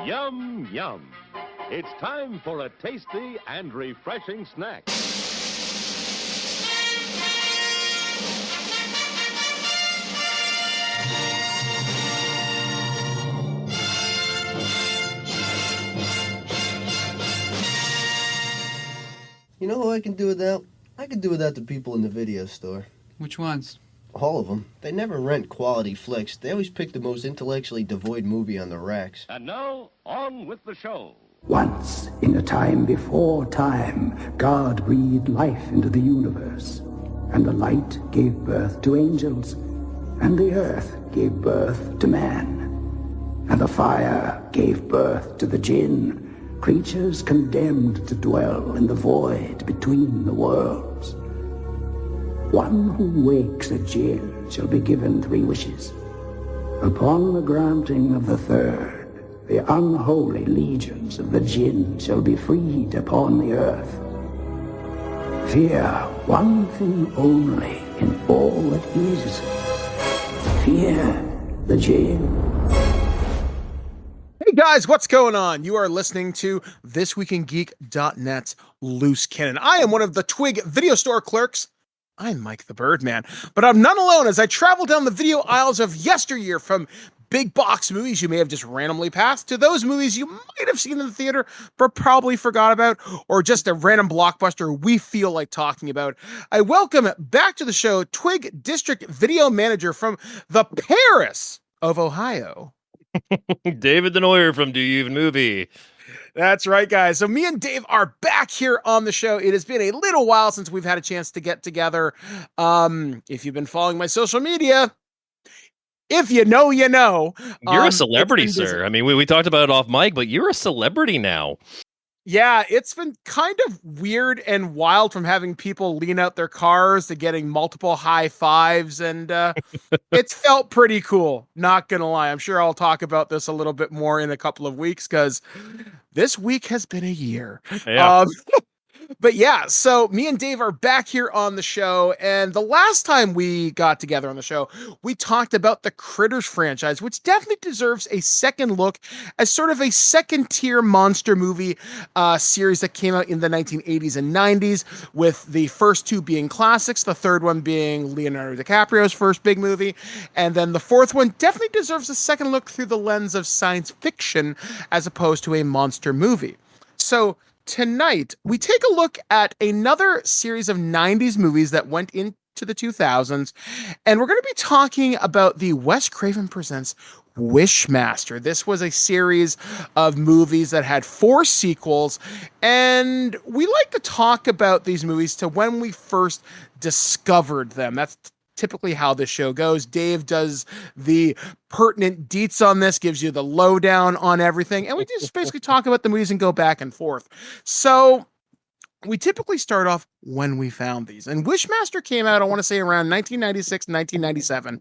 Yum, yum. It's time for a tasty and refreshing snack. You know who I can do without? I can do without the people in the video store. Which ones? All of them. They never rent quality flicks. They always pick the most intellectually devoid movie on the racks. And now, on with the show. Once, in a time before time, God breathed life into the universe. And the light gave birth to angels. And the earth gave birth to man. And the fire gave birth to the jinn. Creatures condemned to dwell in the void between the worlds. One who wakes a jinn shall be given 3 wishes. Upon the granting of the third, the unholy legions of the jinn shall be freed upon the earth. Fear one thing only in all that is. Fear the jinn. Hey guys, what's going on? You are listening to ThisWeekInGeek.net's Loose Cannon. I am one of the Twig video store clerks. I'm Mike the Birdman, but I'm not alone as I travel down the video aisles of yesteryear from big box movies you may have just randomly passed to those movies you might have seen in the theater but probably forgot about, or just a random blockbuster we feel like talking about. I welcome back to the show Twig District Video Manager from the Paris of Ohio, David Denoyer from Do You Even Movie. That's right, guys. So me and Dave are back here on the show. It has been a little while since we've had a chance to get together. If you've been following my social media, if you know, you know. You're a celebrity, sir. I mean, we talked about it off mic, but you're a celebrity now. Yeah, it's been kind of weird and wild, from having people lean out their cars to getting multiple high fives, and it's felt pretty cool, not gonna lie. I'm sure I'll talk about this a little bit more in a couple of weeks, because this week has been a year. Yeah. But yeah, so me and Dave are back here on the show, and the last time we got together on the show, we talked about the Critters franchise, which definitely deserves a second look as sort of a second-tier monster movie series that came out in the 1980s and 90s, with the first 2 being classics, the third one being Leonardo DiCaprio's first big movie, and then the fourth one definitely deserves a second look through the lens of science fiction as opposed to a monster movie. So tonight, we take a look at another series of 90s movies that went into the 2000s, and we're going to be talking about the Wes Craven Presents Wishmaster. This was a series of movies that had 4 sequels, and we like to talk about these movies to when we first discovered them. That's typically how this show goes. Dave does the pertinent deets on this, gives you the lowdown on everything, and we just basically talk about the movies and go back and forth. So we typically start off when we found these. And Wishmaster came out, I want to say, around 1996, 1997.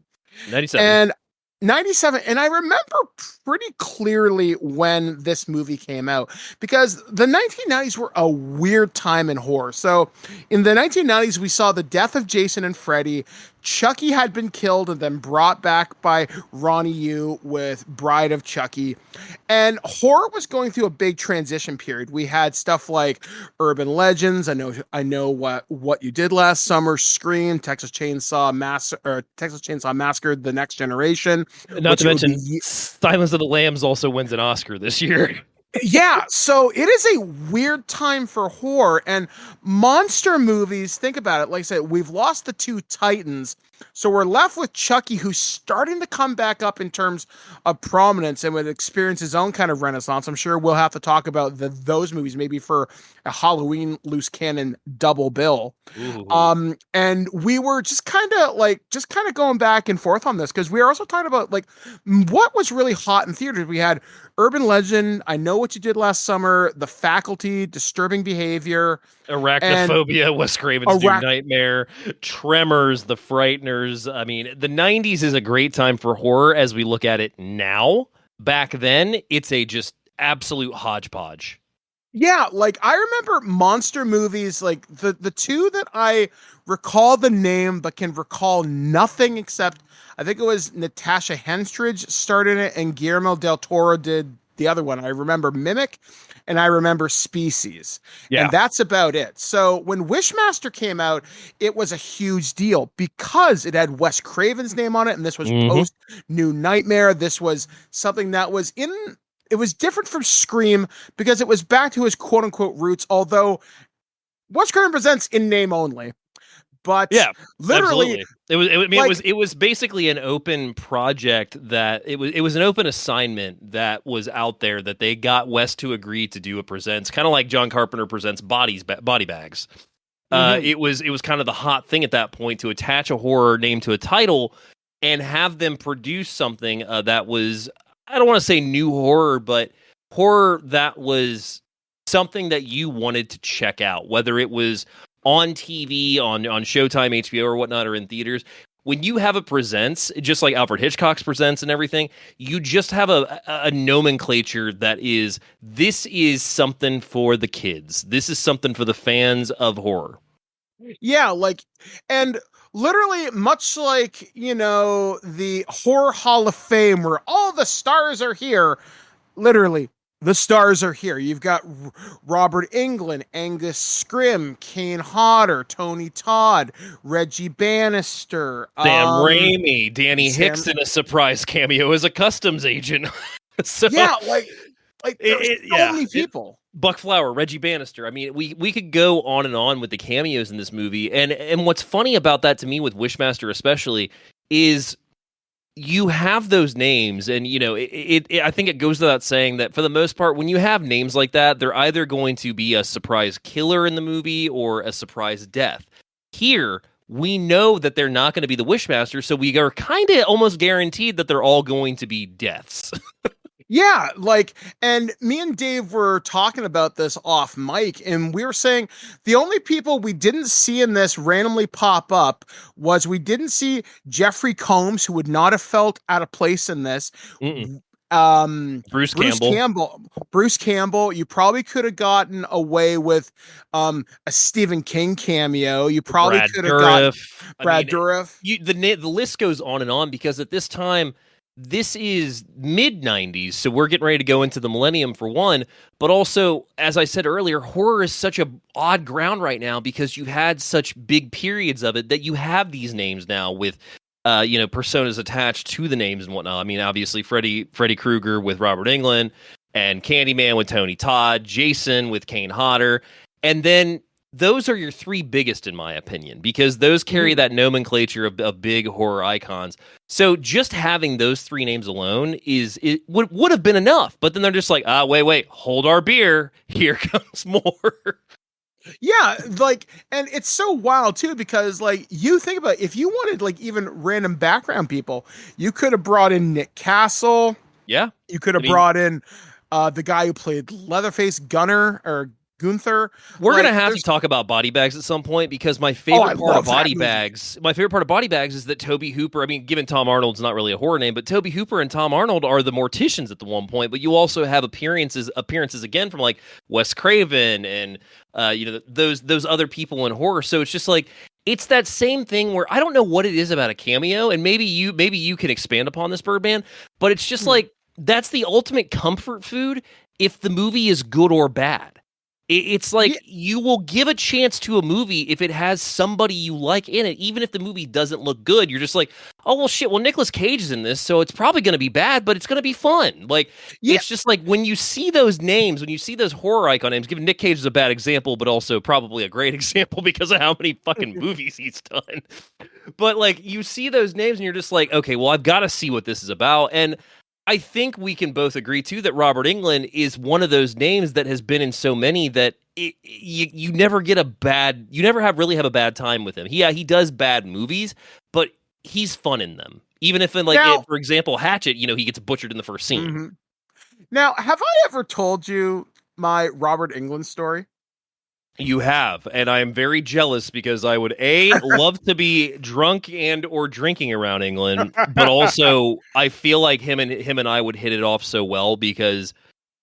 97. And 97, and I remember pretty clearly when this movie came out, because the 1990s were a weird time in horror. So in the 1990s, we saw the death of Jason and Freddy. Chucky had been killed and then brought back by Ronnie Yu with Bride of Chucky. And horror was going through a big transition period. We had stuff like Urban Legends, I know what you did last summer, Scream, Texas Chainsaw Massacre, The Next Generation. Not to mention, Silence of the Lambs also wins an Oscar this year. Yeah, so it is a weird time for horror and monster movies. Think about it. Like I said, we've lost the 2 titans, so we're left with Chucky, who's starting to come back up in terms of prominence and would experience his own kind of renaissance. I'm sure we'll have to talk about those movies maybe for a Halloween Loose Cannon double bill. Ooh. And we were just kind of going back and forth on this, because we are also talking about like what was really hot in theaters. We had Urban Legend, I Know What You Did Last Summer, The Faculty, Disturbing Behavior, Arachnophobia, Wes Craven's New Nightmare, Tremors, The Frighteners. I mean, the 90s is a great time for horror as we look at it now. Back then, it's a just absolute hodgepodge. Yeah, like I remember monster movies, like the 2 that I recall the name but can recall nothing except I think it was Natasha Henstridge started it and Guillermo del Toro did the other one. I remember Mimic and I remember Species. Yeah. And that's about it. So when Wishmaster came out, it was a huge deal because it had Wes Craven's name on it. And this was post New Nightmare. This was something that was it was different from Scream because it was back to his quote unquote roots, although Wes Craven Presents in name only. But yeah, literally, absolutely. It was basically an open project that it was an open assignment that was out there that they got Wes to agree to do a Presents, kind of like John Carpenter presents Body Bags. It was kind of the hot thing at that point to attach a horror name to a title and have them produce something that was, I don't want to say new horror, but horror that was something that you wanted to check out, whether it was on TV, on Showtime, HBO, or whatnot, or in theaters. When you have a Presents, just like Alfred Hitchcock's Presents and everything, you just have a nomenclature that is, this is something for the kids. This is something for the fans of horror. Yeah, and literally much like, the Horror Hall of Fame where all the stars are here, literally, the stars are here. You've got Robert Englund, Angus Scrimm, Kane Hodder, Tony Todd, Reggie Bannister, Sam Raimi, Danny Hicks in a surprise cameo as a customs agent. So, yeah, there's so many people. Buck Flower, Reggie Bannister. I mean, we could go on and on with the cameos in this movie. And what's funny about that to me with Wishmaster especially is you have those names, and I think it goes without saying that for the most part, when you have names like that, they're either going to be a surprise killer in the movie or a surprise death. Here, we know that they're not going to be the Wishmaster, so we are kind of almost guaranteed that they're all going to be deaths. Yeah, and me and Dave were talking about this off mic, and we were saying the only people we didn't see in this randomly pop up was we didn't see Jeffrey Combs, who would not have felt out of place in this. Bruce Campbell. You probably could have gotten away with a Stephen King cameo. You probably could have gotten Brad Dourif. The list goes on and on because at this time, this is mid-90s, so we're getting ready to go into the millennium for one, but also, as I said earlier, horror is such a odd ground right now because you had such big periods of it that you have these names now with, personas attached to the names and whatnot. I mean, obviously, Freddy Krueger with Robert Englund, and Candyman with Tony Todd, Jason with Kane Hodder, and then those are your three biggest, in my opinion, because those carry that nomenclature of big horror icons. So just having those three names alone would have been enough. But then they're just like, wait, hold our beer. Here comes more. Yeah, and it's so wild too because you think about it, if you wanted even random background people, you could have brought in Nick Castle. Yeah, you could have brought in the guy who played Leatherface Gunner or Gunther. We're gonna have to talk about Body Bags at some point because my favorite part of Body Bags is that Toby Hooper. I mean, given Tom Arnold's not really a horror name, but Toby Hooper and Tom Arnold are the morticians at the one point. But you also have appearances again from Wes Craven and those other people in horror. So it's just it's that same thing where I don't know what it is about a cameo, and maybe you can expand upon this, Birdman. But it's just that's the ultimate comfort food if the movie is good or bad. It's you will give a chance to a movie if it has somebody you like in it, even if the movie doesn't look good. You're just oh, well, shit, well, Nicolas Cage is in this, so it's probably going to be bad, but it's going to be fun. It's just when you see those names, when you see those horror icon names, given Nick Cage is a bad example, but also probably a great example because of how many fucking movies he's done. But, you see those names and you're just okay, well, I've got to see what this is about. And I think we can both agree, too, that Robert Englund is one of those names that has been in so many that you never really have a bad time with him. He does bad movies, but he's fun in them. Even if for example, Hatchet, he gets butchered in the first scene. Mm-hmm. Now, have I ever told you my Robert Englund story? You have, and I am very jealous because I would love to be drunk and or drinking around Englund, but also I feel like him and I would hit it off so well because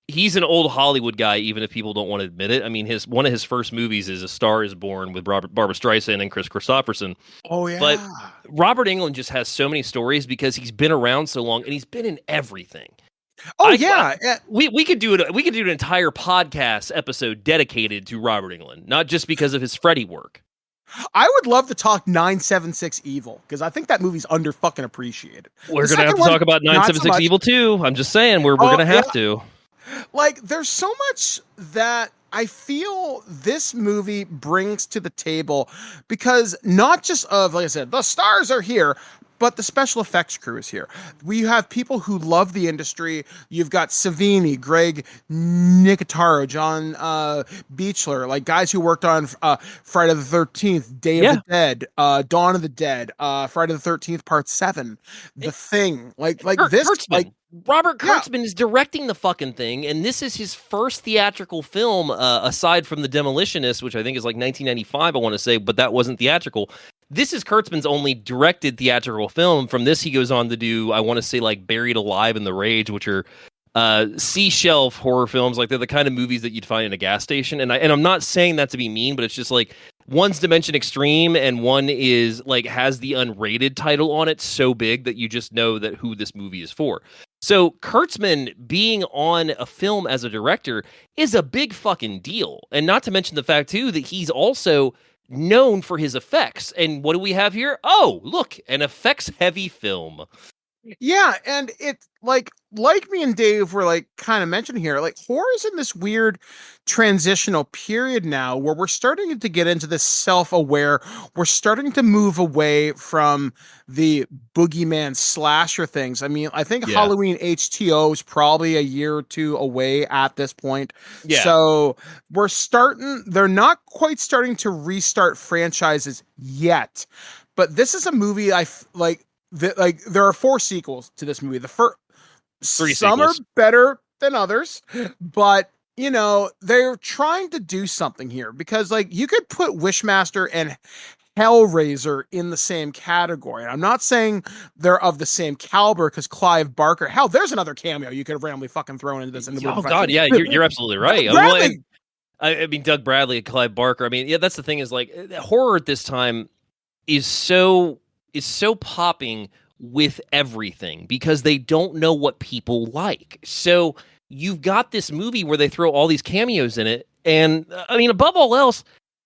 he's an old Hollywood guy, even if people don't want to admit it. I mean, one of his first movies is A Star Is Born with Barbra Streisand and Chris Christopherson. Oh yeah, but Robert Englund just has so many stories because he's been around so long and he's been in everything. Oh yeah, we could do it. We could do an entire podcast episode dedicated to Robert Englund, not just because of his Freddy work. I would love to talk 976 Evil because I think that movie's under fucking appreciated. We're gonna have to talk about 976 Evil too. I'm just saying we're gonna have to. Like, there's so much that I feel this movie brings to the table because not just of, like I said, the stars are here, but the special effects crew is here. We have people who love the industry. You've got Savini, Greg Nicotero, John Beechler, like guys who worked on Friday the 13th, Day of the Dead, Dawn of the Dead, Friday the 13th, Part 7, The Thing. Like this, Kurtzman. like Robert Kurtzman is directing the fucking thing, and this is his first theatrical film, aside from The Demolitionist, which I think is like 1995, I want to say, but that wasn't theatrical. This is Kurtzman's only directed theatrical film. From this, he goes on to do, I want to say, like Buried Alive and The Rage, which are sea-shelf horror films. Like, they're the kind of movies that you'd find in a gas station. And I'm not saying that to be mean, but it's just like, one's Dimension Extreme, and one is like has the unrated title on it so big that you just know that who this movie is for. So Kurtzman being on a film as a director is a big fucking deal. And not to mention the fact, too, that he's also known for his effects. And what do we have here? Oh, look, an effects-heavy film. Yeah, and it's like me and Dave were like kind of mentioning here, like horror is in this weird transitional period now where we're starting to get into this self-aware. We're starting to move away from the boogeyman slasher things. I mean, I think Halloween HTO is probably a year or two away at this point. Yeah. So they're not quite starting to restart franchises yet, but this is a movie there are 4 sequels to this movie. The first 3 some sequels. are better than others, but you know, they're trying to do something here because like you could put Wishmaster and Hellraiser in the same category. And I'm not saying they're of the same caliber because Clive Barker, hell, there's another cameo you could have randomly fucking thrown into this. Oh God, yeah, you're absolutely right. I mean, Doug Bradley and Clive Barker. I mean, yeah, that's the thing is like horror at this time is so popping with everything because they don't know what people like. So you've got this movie where they throw all these cameos in it, and I mean, above all else,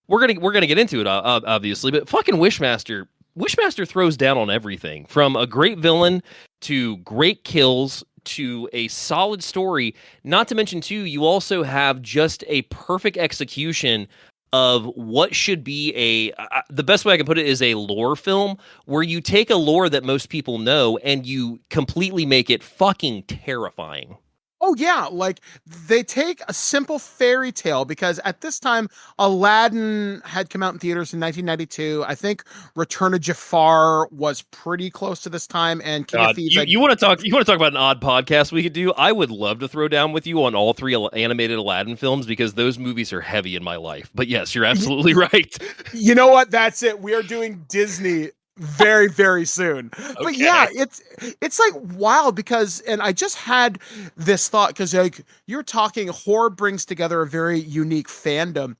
we're gonna get into it obviously, but fucking Wishmaster throws down on everything from a great villain to great kills to a solid story. Not to mention too, you also have just a perfect execution of what should be the best way I can put it is a lore film where you take a lore that most people know and you completely make it fucking terrifying. Oh yeah, like they take a simple fairy tale because at this time Aladdin had come out in theaters in 1992. I think Return of Jafar was pretty close to this time. And King of Thieves. You want to talk about an odd podcast we could do? I would love to throw down with you on all 3 animated Aladdin films because those movies are heavy in my life. But yes, you're absolutely right. You know what? That's it. We are doing Disney very, very soon. Okay. But yeah, it's like wild because, and I just had this thought because like you're talking horror brings together a very unique fandom.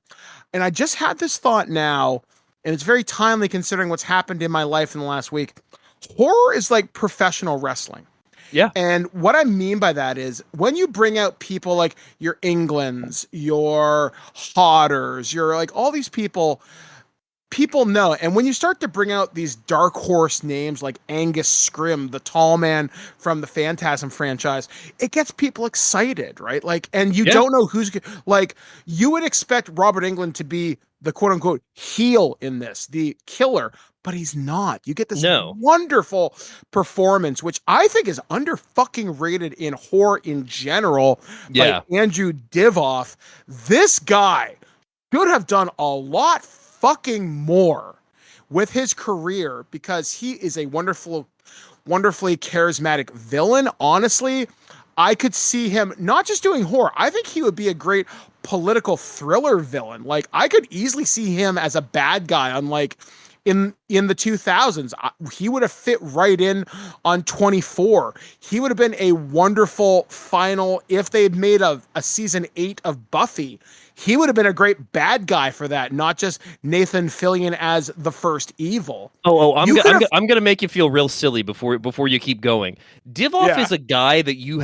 And I just had this thought now, and it's very timely considering what's happened in my life in the last week. Horror is like professional wrestling. Yeah. And what I mean by that is when you bring out people like your Englands, your Hodders, your like all these people know. And when you start to bring out these dark horse names like Angus Scrim, the tall man from the Phantasm franchise, it gets people excited, right? Like, and you don't know who's like, you would expect Robert Englund to be the quote unquote heel in this, the killer, but he's not. You get this wonderful performance, which I think is under fucking rated in horror in general by Andrew Divoff. This guy could have done a lot fucking more with his career because he is a wonderfully charismatic villain. Honestly, I could see him not just doing horror. I think he would be a great political thriller villain. Like I could easily see him as a bad guy on like in the 2000s. He would have fit right in on 24. He would have been a wonderful final if they had made a season 8 of Buffy. He would have been a great bad guy for that, not just Nathan Fillion as the first evil. I'm gonna make you feel real silly before you keep going. Divoff is a guy that you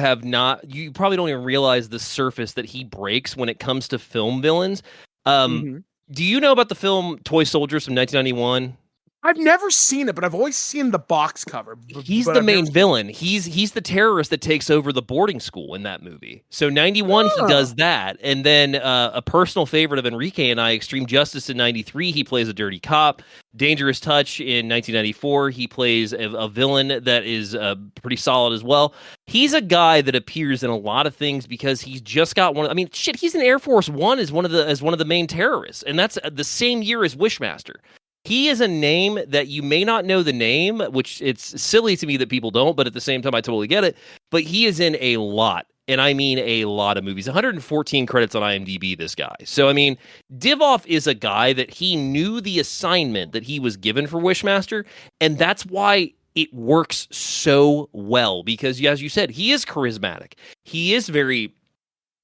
probably don't even realize the surface that he breaks when it comes to film villains. Do you know about the film Toy Soldiers from 1991? I've never seen it, but I've always seen the box cover. He's the main villain. He's the terrorist that takes over the boarding school in that movie. So 91, he does that. And then a personal favorite of Enrique and I, Extreme Justice in 93, he plays a dirty cop. Dangerous Touch in 1994, he plays a villain that is pretty solid as well. He's a guy that appears in a lot of things because he's just got he's in Air Force One as one of the main terrorists. And that's the same year as Wishmaster. He is a name that you may not know the name, which it's silly to me that people don't, but at the same time, I totally get it. But he is in a lot, and I mean a lot of movies. 114 credits on IMDb, this guy. So, I mean, Divoff is a guy that he knew the assignment that he was given for Wishmaster, and that's why it works so well. Because, as you said, he is charismatic. He is very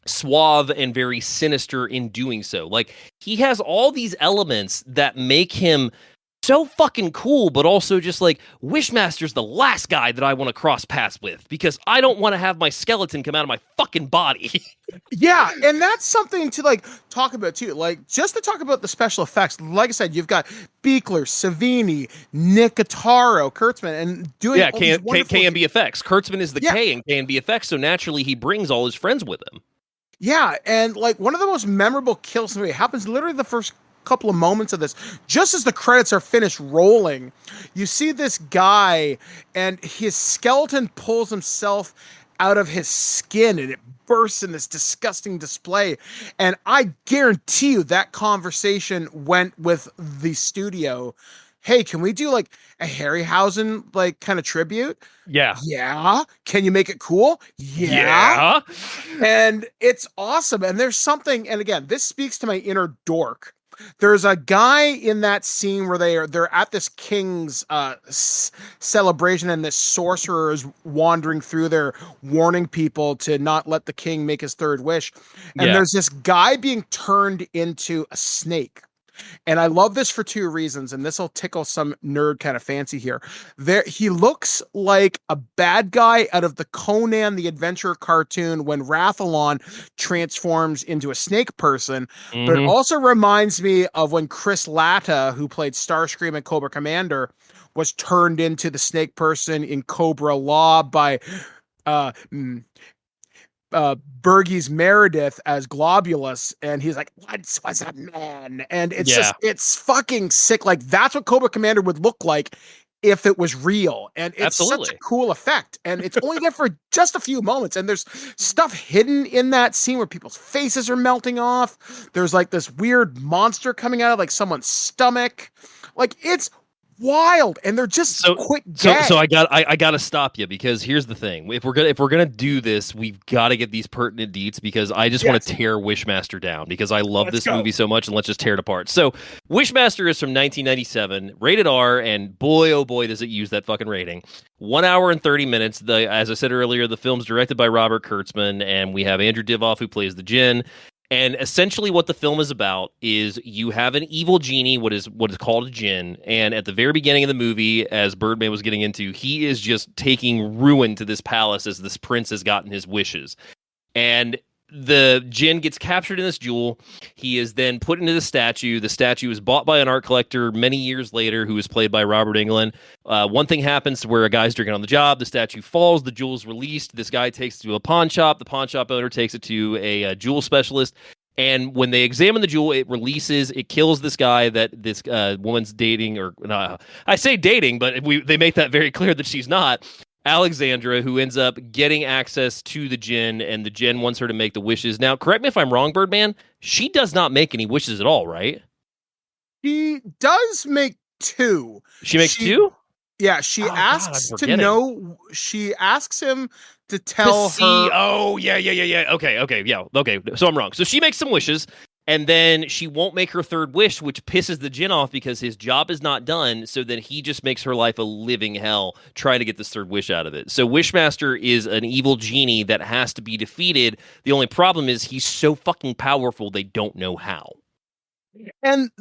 suave and very sinister in doing so. Like, he has all these elements that make him so fucking cool, but also just like, Wishmaster's the last guy that I want to cross paths with because I don't want to have my skeleton come out of my fucking body. Yeah, and that's something to like talk about too. Like, just to talk about the special effects, like I said, you've got Buechler, Savini, Nick Ataro, Kurtzman, and doing K&B effects. Kurtzman is the K in K&B effects, so naturally he brings all his friends with him. Yeah, and like one of the most memorable kills in the movie happens literally the first couple of moments of this. Just as the credits are finished rolling, you see this guy and his skeleton pulls himself out of his skin and it bursts in this disgusting display. And I guarantee you that conversation went with the studio. Hey, can we do like a Harryhausen like kind of tribute? Yeah. Yeah. Can you make it cool? Yeah. And it's awesome. And there's something, and again, this speaks to my inner dork. There's a guy in that scene where they're at this king's celebration, and this sorcerer is wandering through there, warning people to not let the king make his third wish. And there's this guy being turned into a snake. And I love this for two reasons, and this will tickle some nerd kind of fancy here. He looks like a bad guy out of the Conan the Adventurer cartoon when Rathalon transforms into a snake person, but it also reminds me of when Chris Latta, who played Starscream and Cobra Commander, was turned into the snake person in Cobra Law by Burgess Meredith as Globulus, and he's like, "What was a man?" And it's just, it's fucking sick. Like, that's what Cobra Commander would look like if it was real. And it's such a cool effect. And it's only there for just a few moments. And there's stuff hidden in that scene where people's faces are melting off. There's like this weird monster coming out of like someone's stomach. Like, it's wild, and they're just so I gotta stop you, because here's the thing: if we're gonna do this, we've got to get these pertinent deets, because I just want to tear Wishmaster down, because I love this movie so much, and let's just tear it apart. So Wishmaster is from 1997, rated R, and boy oh boy does it use that fucking rating. 1 hour and 30 minutes. As I said earlier, the film's directed by Robert Kurtzman, and we have Andrew Divoff, who plays the Djinn. And essentially what the film is about is you have an evil genie, what is called a djinn, and at the very beginning of the movie, as Birdman was getting into, he is just taking ruin to this palace as this prince has gotten his wishes. And the djinn gets captured in this jewel. He is then put into the statue. The statue is bought by an art collector many years later, who is played by Robert Englund. One thing happens to where a guy's drinking on the job. The statue falls. The jewel is released. This guy takes it to a pawn shop. The pawn shop owner takes it to a jewel specialist. And when they examine the jewel, it releases, it kills this guy that this woman's dating, or I say dating, but they make that very clear that she's not. Alexandra, who ends up getting access to the djinn, and the djinn wants her to make the wishes. Now, correct me if I'm wrong, Birdman, she does not make any wishes at all, right? She does make two. She makes two? Yeah, she asks she asks him to tell her. Oh, yeah. Okay. So I'm wrong. So she makes some wishes, And then she won't make her third wish, which pisses the djinn off because his job is not done. So then he just makes her life a living hell trying to get this third wish out of it. So Wishmaster is an evil genie that has to be defeated. The only problem is he's so fucking powerful they don't know how. And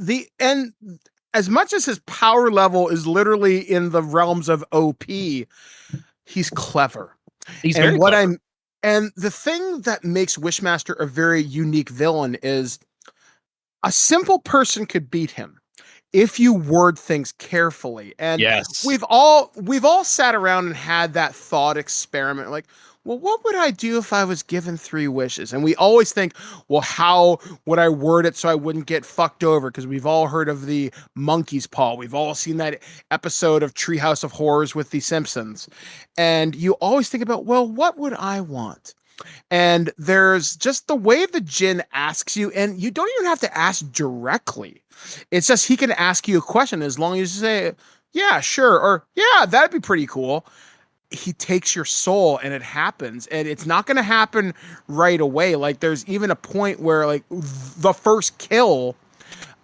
as much as his power level is literally in the realms of OP, he's clever. He's very clever. And the thing that makes Wishmaster a very unique villain is a simple person could beat him if you word things carefully. And yes, we've all sat around and had that thought experiment, like, well, what would I do if I was given 3 wishes? And we always think, well, how would I word it so I wouldn't get fucked over? Because we've all heard of the monkey's paw. We've all seen that episode of Treehouse of Horrors with the Simpsons. And you always think about, well, what would I want? And there's just the way the djinn asks you, and you don't even have to ask directly. It's just he can ask you a question as long as you say, yeah, sure, or yeah, that'd be pretty cool. He takes your soul and it happens, and it's not going to happen right away. Like there's even a point where like the first kill,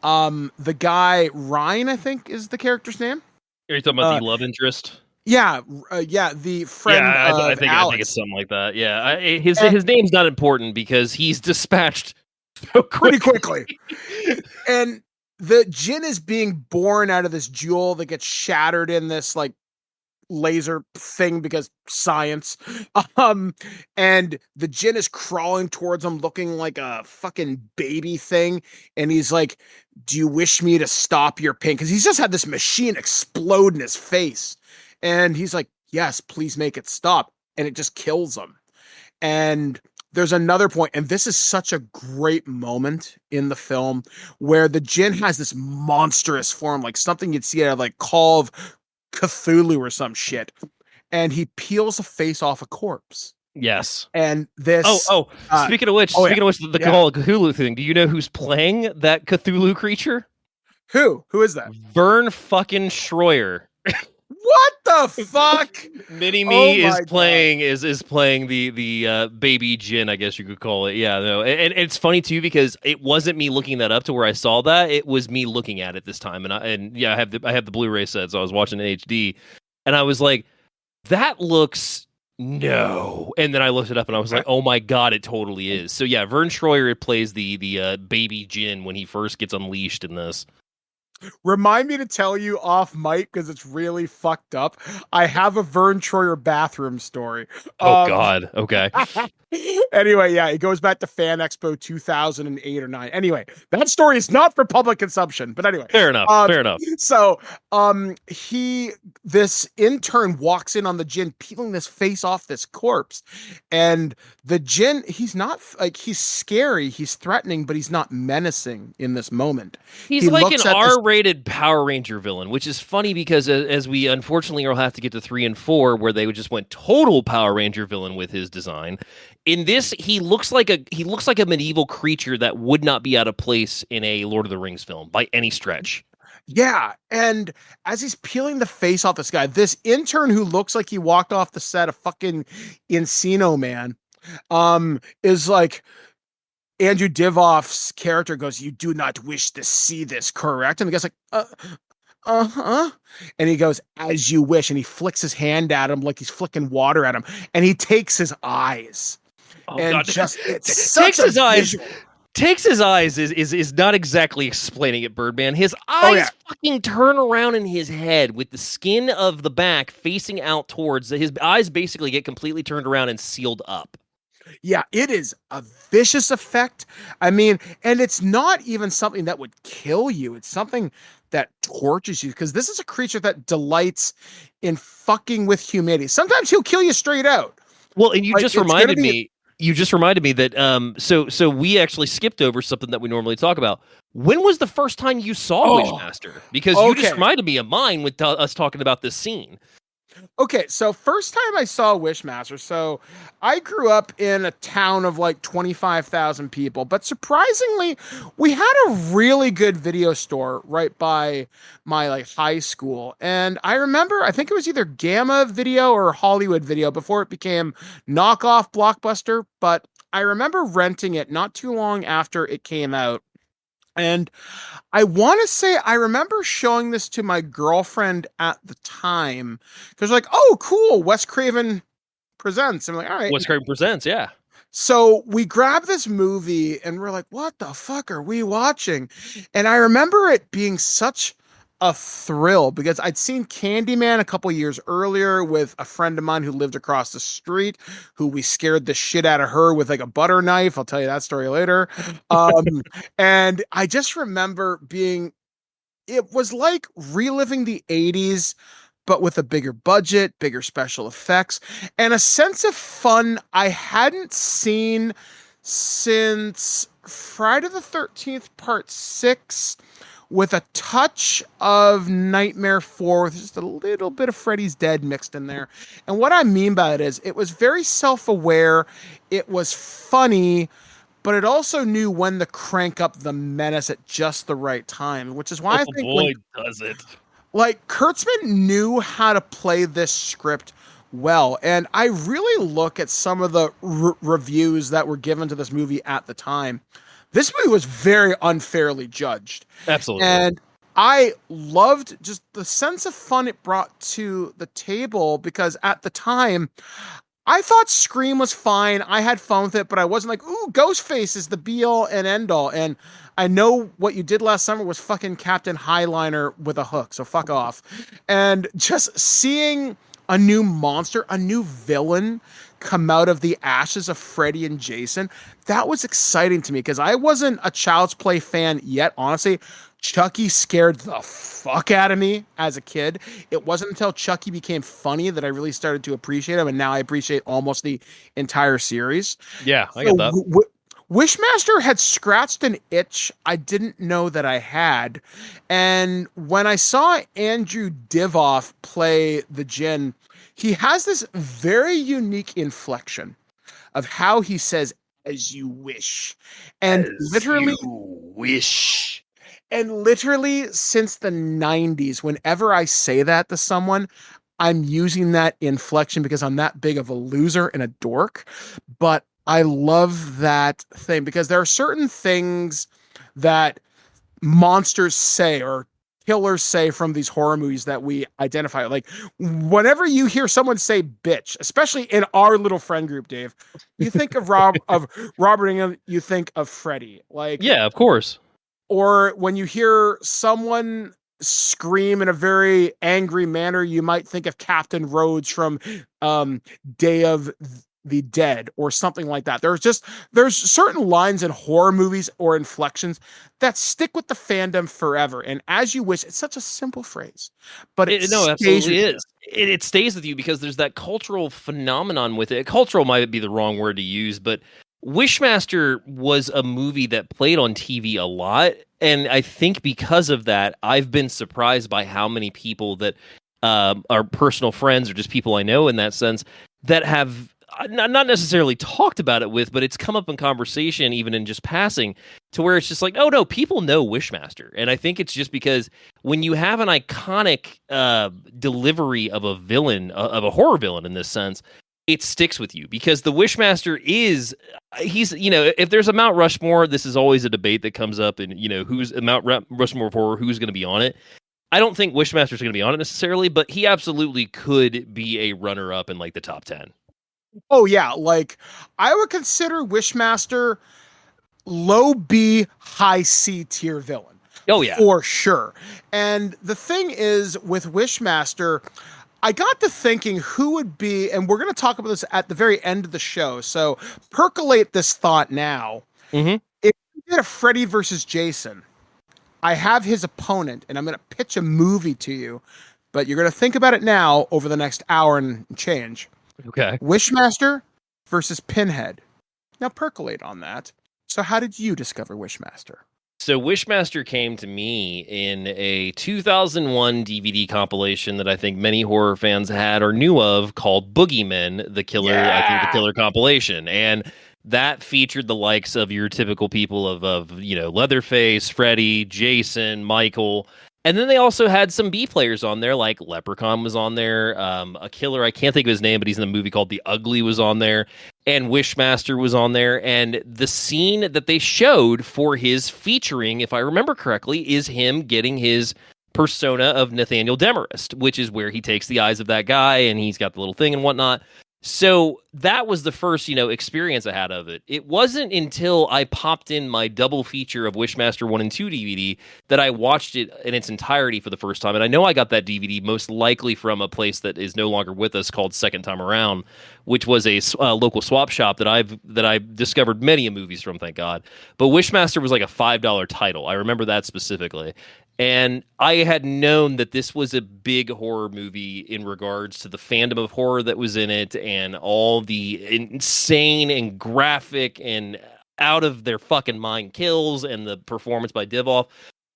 the guy Ryan, I think is the character's name. Are you talking about the love interest? Yeah, the friend. Yeah, I think it's something like that. Yeah, his name's not important because he's dispatched so pretty quickly. And the djinn is being born out of this jewel that gets shattered in this like laser thing because science. And the djinn is crawling towards him looking like a fucking baby thing, and he's like, do you wish me to stop your pain? Because he's just had this machine explode in his face, and he's like, yes, please make it stop. And it just kills him. And there's another point, and this is such a great moment in the film where the djinn has this monstrous form, like something you'd see out of like Call of Cthulhu or some shit, and he peels a face off a corpse. Yes. And this speaking of which, the Call of Cthulhu thing, do you know who's playing that Cthulhu creature? Who is that? Vern fucking Troyer. What the fuck? Mini-Me is playing the baby djinn, I guess you could call it. Yeah, no. And it's funny too because it wasn't me looking that up to where I saw that. It was me looking at it this time. And I have the Blu-ray set, so I was watching in HD, and I was like, that looks no. And then I looked it up and I was like, oh my god, it totally is. So yeah, Vern Troyer plays the baby djinn when he first gets unleashed in this. Remind me to tell you off mic because it's really fucked up. I have a Vern Troyer bathroom story. Oh God. Okay. Anyway, yeah, it goes back to Fan Expo 2008 or 9. Anyway, that story is not for public consumption. But anyway, fair enough. So, this intern walks in on the djinn peeling this face off this corpse, and the djinn, he's not like, he's scary, he's threatening, but he's not menacing in this moment. He's like an R-rated Power Ranger villain, which is funny because as we unfortunately will have to get to 3 and 4, where they just went total Power Ranger villain with his design. In this, he looks like a medieval creature that would not be out of place in a Lord of the Rings film by any stretch. Yeah, and as he's peeling the face off this guy, this intern who looks like he walked off the set of fucking Encino Man, is like, Andrew Divoff's character goes, "You do not wish to see this, correct?" And the guy's like, uh-huh. And he goes, "As you wish." And he flicks his hand at him like he's flicking water at him. And he takes his eyes. Oh, and God. just, it's such a visual. Takes his eyes is not exactly explaining it, Birdman. His eyes fucking turn around in his head with the skin of the back facing out towards his eyes, basically get completely turned around and sealed up. Yeah, it is a vicious effect. I mean, and it's not even something that would kill you. It's something that tortures you, because this is a creature that delights in fucking with humanity. Sometimes he'll kill you straight out. Well, and you just reminded me that so we actually skipped over something that we normally talk about. When was the first time you saw Wishmaster? Because you just reminded me of mine with us talking about this scene. Okay, so first time I saw Wishmaster, so I grew up in a town of like 25,000 people, but surprisingly, we had a really good video store right by my like high school. And I remember, I think it was either Gamma Video or Hollywood Video before it became knockoff Blockbuster, but I remember renting it not too long after it came out. And I want to say I remember showing this to my girlfriend at the time because like, oh, cool, Wes Craven presents. I'm like, all right. Wes Craven presents, yeah. So we grabbed this movie and we're like, what the fuck are we watching? And I remember it being such a thrill because I'd seen Candyman a couple years earlier with a friend of mine who lived across the street, who we scared the shit out of her with like a butter knife. I'll tell you that story later. And I just remember it was like reliving the 80s, but with a bigger budget, bigger special effects, and a sense of fun I hadn't seen since Friday the 13th Part 6, with a touch of Nightmare 4, with just a little bit of Freddy's Dead mixed in there. And what I mean by it is it was very self-aware, it was funny, but it also knew when to crank up the menace at just the right time, which is why I think does it. Like, Kurtzman knew how to play this script well. And I really look at some of the reviews that were given to this movie at the time. This movie was very unfairly judged. Absolutely. And I loved just the sense of fun it brought to the table because at the time, I thought Scream was fine. I had fun with it, but I wasn't like, ooh, Ghostface is the be-all and end-all. And I know what you did last summer was fucking Captain Highliner with a hook, so fuck off. And just seeing a new monster, a new villain come out of the ashes of Freddy and Jason, that was exciting to me because I wasn't a Child's Play fan yet, honestly. Chucky scared the fuck out of me as a kid. It wasn't until Chucky became funny that I really started to appreciate him, and now I appreciate almost the entire series. Yeah, I get that. Wishmaster had scratched an itch I didn't know that I had, and when I saw Andrew Divoff play the Djinn, he has this very unique inflection of how he says, as you wish. And literally, wish. And literally since the 90s, whenever I say that to someone, I'm using that inflection because I'm that big of a loser and a dork. But I love that thing because there are certain things that monsters say or killers say from these horror movies that we identify. Like whenever you hear someone say bitch, especially in our little friend group, Dave, you think of Robert Ingham, you think of Freddy. Like, yeah, of course. Or when you hear someone scream in a very angry manner, you might think of Captain Rhodes from Day of the Dead or something like that. There's certain lines in horror movies or inflections that stick with the fandom forever. And as you wish, it's such a simple phrase, but it absolutely is. It stays with you because there's that cultural phenomenon with it. Cultural might be the wrong word to use, but Wishmaster was a movie that played on TV a lot, and I think because of that, I've been surprised by how many people that are personal friends or just people I know in that sense that have not necessarily talked about it with, but it's come up in conversation, even in just passing, to where it's just like, oh no, people know Wishmaster. And I think it's just because when you have an iconic delivery of a villain, of a horror villain in this sense, it sticks with you because the Wishmaster he's, if there's a Mount Rushmore, this is always a debate that comes up and, who's a Mount Rushmore of horror, who's going to be on it. I don't think Wishmaster's going to be on it necessarily, but he absolutely could be a runner-up in like the top 10. Oh yeah. Like I would consider Wishmaster low B, high C tier villain. Oh yeah. For sure. And the thing is with Wishmaster, I got to thinking who would be, and we're going to talk about this at the very end of the show, so percolate this thought now. Mm-hmm. If you did a Freddy versus Jason, I have his opponent, and I'm going to pitch a movie to you, but you're going to think about it now over the next hour and change. Okay. Wishmaster versus Pinhead. Now percolate on that. So how did you discover Wishmaster? So Wishmaster came to me in a 2001 DVD compilation that I think many horror fans had or knew of called Boogeyman, the Killer, Yeah. I think the Killer compilation. And that featured the likes of your typical people of Leatherface, Freddy, Jason, Michael. And then they also had some B players on there, like Leprechaun was on there. A killer, I can't think of his name, but he's in a movie called The Ugly was on there. And Wishmaster was on there. And the scene that they showed for his featuring, if I remember correctly, is him getting his persona of Nathaniel Demarest, which is where he takes the eyes of that guy and he's got the little thing and whatnot. So that was the first, experience I had of it. It wasn't until I popped in my double feature of Wishmaster 1 and 2 DVD that I watched it in its entirety for the first time. And I know I got that DVD most likely from a place that is no longer with us called Second Time Around, which was a local swap shop that I've discovered many movies from, thank God. But Wishmaster was like a $5 title. I remember that specifically. And I had known that this was a big horror movie in regards to the fandom of horror that was in it and all the insane and graphic and out of their fucking mind kills and the performance by Divoff.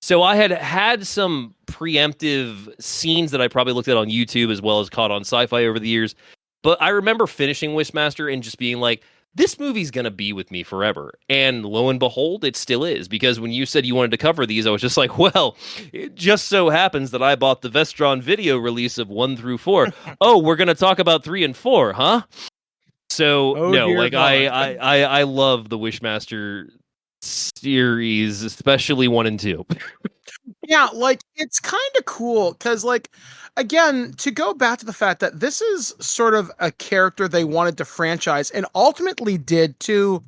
So I had some preemptive scenes that I probably looked at on YouTube as well as caught on Sci-Fi over the years. But I remember finishing Wishmaster and just being like, this movie's going to be with me forever. And lo and behold, it still is. Because when you said you wanted to cover these, I was just like, well, it just so happens that I bought the Vestron video release of 1 through 4. Oh, we're going to talk about 3 and 4, huh? So, I love the Wishmaster series, especially 1 and 2. Yeah, it's kind of cool because, again, to go back to the fact that this is sort of a character they wanted to franchise and ultimately did to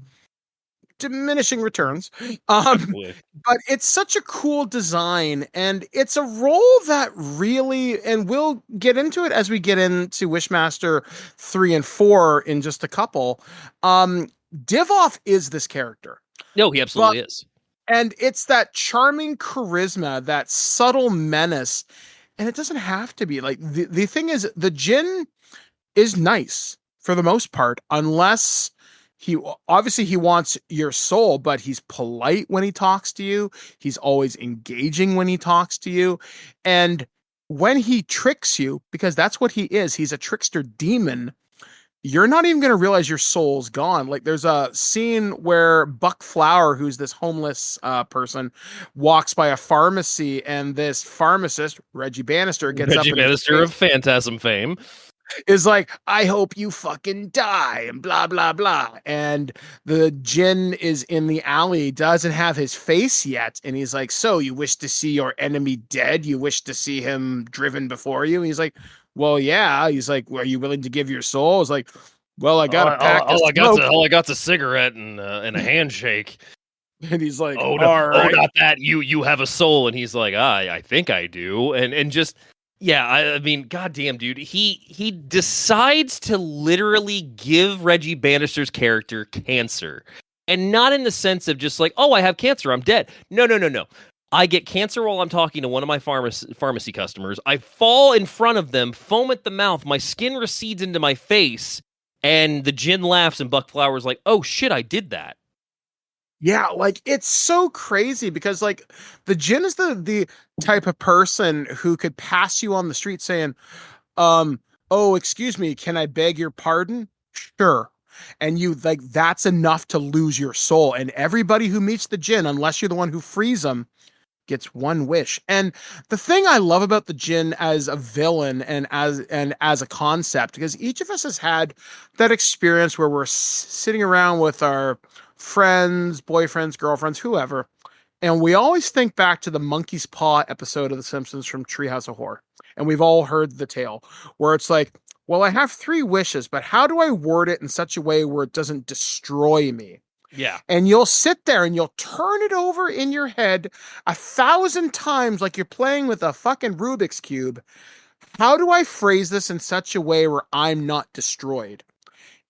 diminishing returns. But it's such a cool design, and it's a role that really, and we'll get into it as we get into Wishmaster 3 and 4 in just a couple. Divoff is this character. No, he absolutely is. And it's that charming charisma, that subtle menace. And it doesn't have to be. The thing is, the Djinn is nice for the most part, unless he wants your soul, but he's polite when he talks to you. He's always engaging when he talks to you. And when he tricks you, because that's what he is, he's a trickster demon, you're not even going to realize your soul's gone. There's a scene where Buck Flower, who's this homeless person, walks by a pharmacy, and this pharmacist, Reggie Bannister, gets up. Reggie Bannister of Phantasm fame. Is like, I hope you fucking die, and blah, blah, blah. And the Djinn is in the alley, doesn't have his face yet. And he's like, so you wish to see your enemy dead? You wish to see him driven before you? And he's like, well, yeah. He's like, well, are you willing to give your soul? It's like, well, I got a pack. All I got's a cigarette and a handshake. And he's like, all right. Not that. You have a soul. And he's like, I think I do. And just, yeah, I mean, goddamn, dude. He decides to literally give Reggie Bannister's character cancer. And not in the sense of just like, oh, I have cancer, I'm dead. No. I get cancer while I'm talking to one of my pharmacy customers. I fall in front of them, foam at the mouth, my skin recedes into my face, and the Djinn laughs, and Buck Flower's like, oh shit, I did that. Yeah, it's so crazy because the Djinn is the type of person who could pass you on the street saying, oh, excuse me, can I beg your pardon? Sure. And you that's enough to lose your soul. And everybody who meets the Djinn, unless you're the one who frees them, gets one wish. And the thing I love about the Djinn as a villain and as a concept, because each of us has had that experience where we're sitting around with our friends, boyfriends, girlfriends, whoever, and we always think back to the Monkey's Paw episode of The Simpsons from Treehouse of Horror. And we've all heard the tale where it's like, well, I have 3 wishes, but how do I word it in such a way where it doesn't destroy me? Yeah. And you'll sit there and you'll turn it over in your head 1,000 times like you're playing with a fucking Rubik's Cube. How do I phrase this in such a way where I'm not destroyed?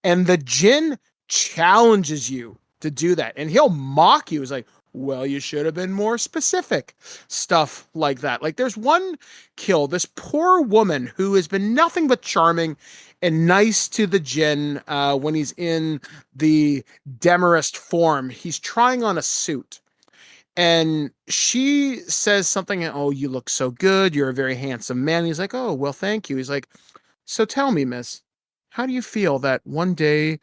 And the Djinn challenges you to do that. And he'll mock you. He's like, well, you should have been more specific. Stuff like that. There's one kill, this poor woman who has been nothing but charming and nice to the Djinn when he's in the Demarest form. He's trying on a suit. And she says something, oh, you look so good. You're a very handsome man. He's like, oh, well, thank you. He's like, so tell me, miss, how do you feel that one day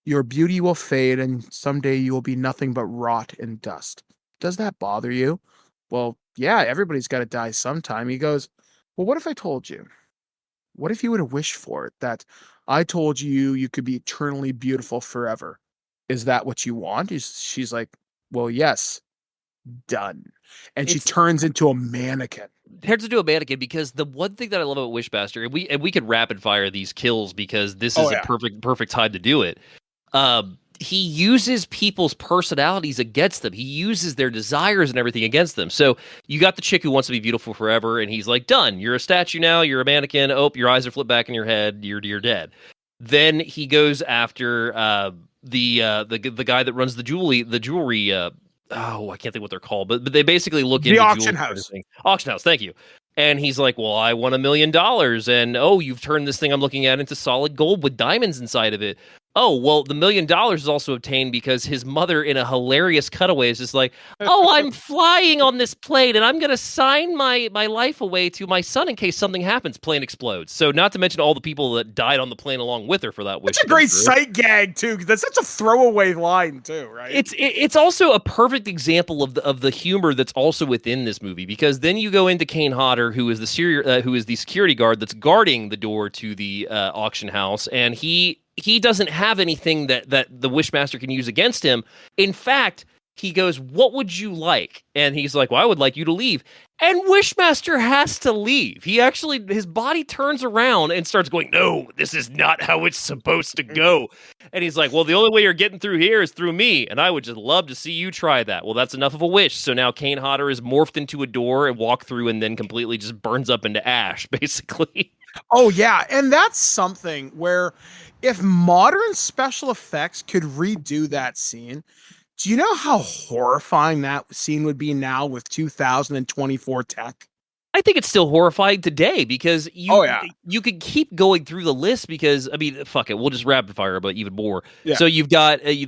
your beauty will fade and someday you will be nothing but rot and dust? Does that bother you? well, yeah, everybody's got to die sometime. He goes, well, what if I told you? What if you would have wished for it? That I told you you could be eternally beautiful forever. Is that what you want? She's like, well, yes. Done. And she turns into a mannequin. Turns into a mannequin because the one thing that I love about Wishmaster, and we could rapid fire these kills because this is a perfect time to do it. He uses people's personalities against them. He uses their desires and everything against them. So you got the chick who wants to be beautiful forever, and he's like, done. You're a statue now. You're a mannequin. Oh, your eyes are flipped back in your head. You're dead. Then he goes after the guy that runs the jewelry. I can't think what they're called, but they basically look into the auction house. Auction house. Thank you. And he's like, well, I won $1 million, and you've turned this thing I'm looking at into solid gold with diamonds inside of it. Oh, well, the $1 million is also obtained because his mother, in a hilarious cutaway, is just like, oh, I'm flying on this plane, and I'm going to sign my life away to my son in case something happens. Plane explodes. So not to mention all the people that died on the plane along with her for that wish. It's a great sight gag, too, because that's such a throwaway line, too, right? It's also a perfect example of the humor that's also within this movie, because then you go into Kane Hodder, who is the security guard that's guarding the door to the auction house, and he doesn't have anything that the Wishmaster can use against him. In fact, he goes, what would you like? And he's like, well, I would like you to leave. And Wishmaster has to leave. His body turns around and starts going, no, this is not how it's supposed to go. And he's like, well, the only way you're getting through here is through me. And I would just love to see you try that. Well, that's enough of a wish. So now Kane Hodder is morphed into a door and walked through and then completely just burns up into ash, basically. Oh, yeah. And that's something where if modern special effects could redo that scene, do you know how horrifying that scene would be now with 2024 tech? I think it's still horrifying today because you could keep going through the list because, I mean, fuck it, we'll just rapid fire about even more. Yeah. So you've got Tony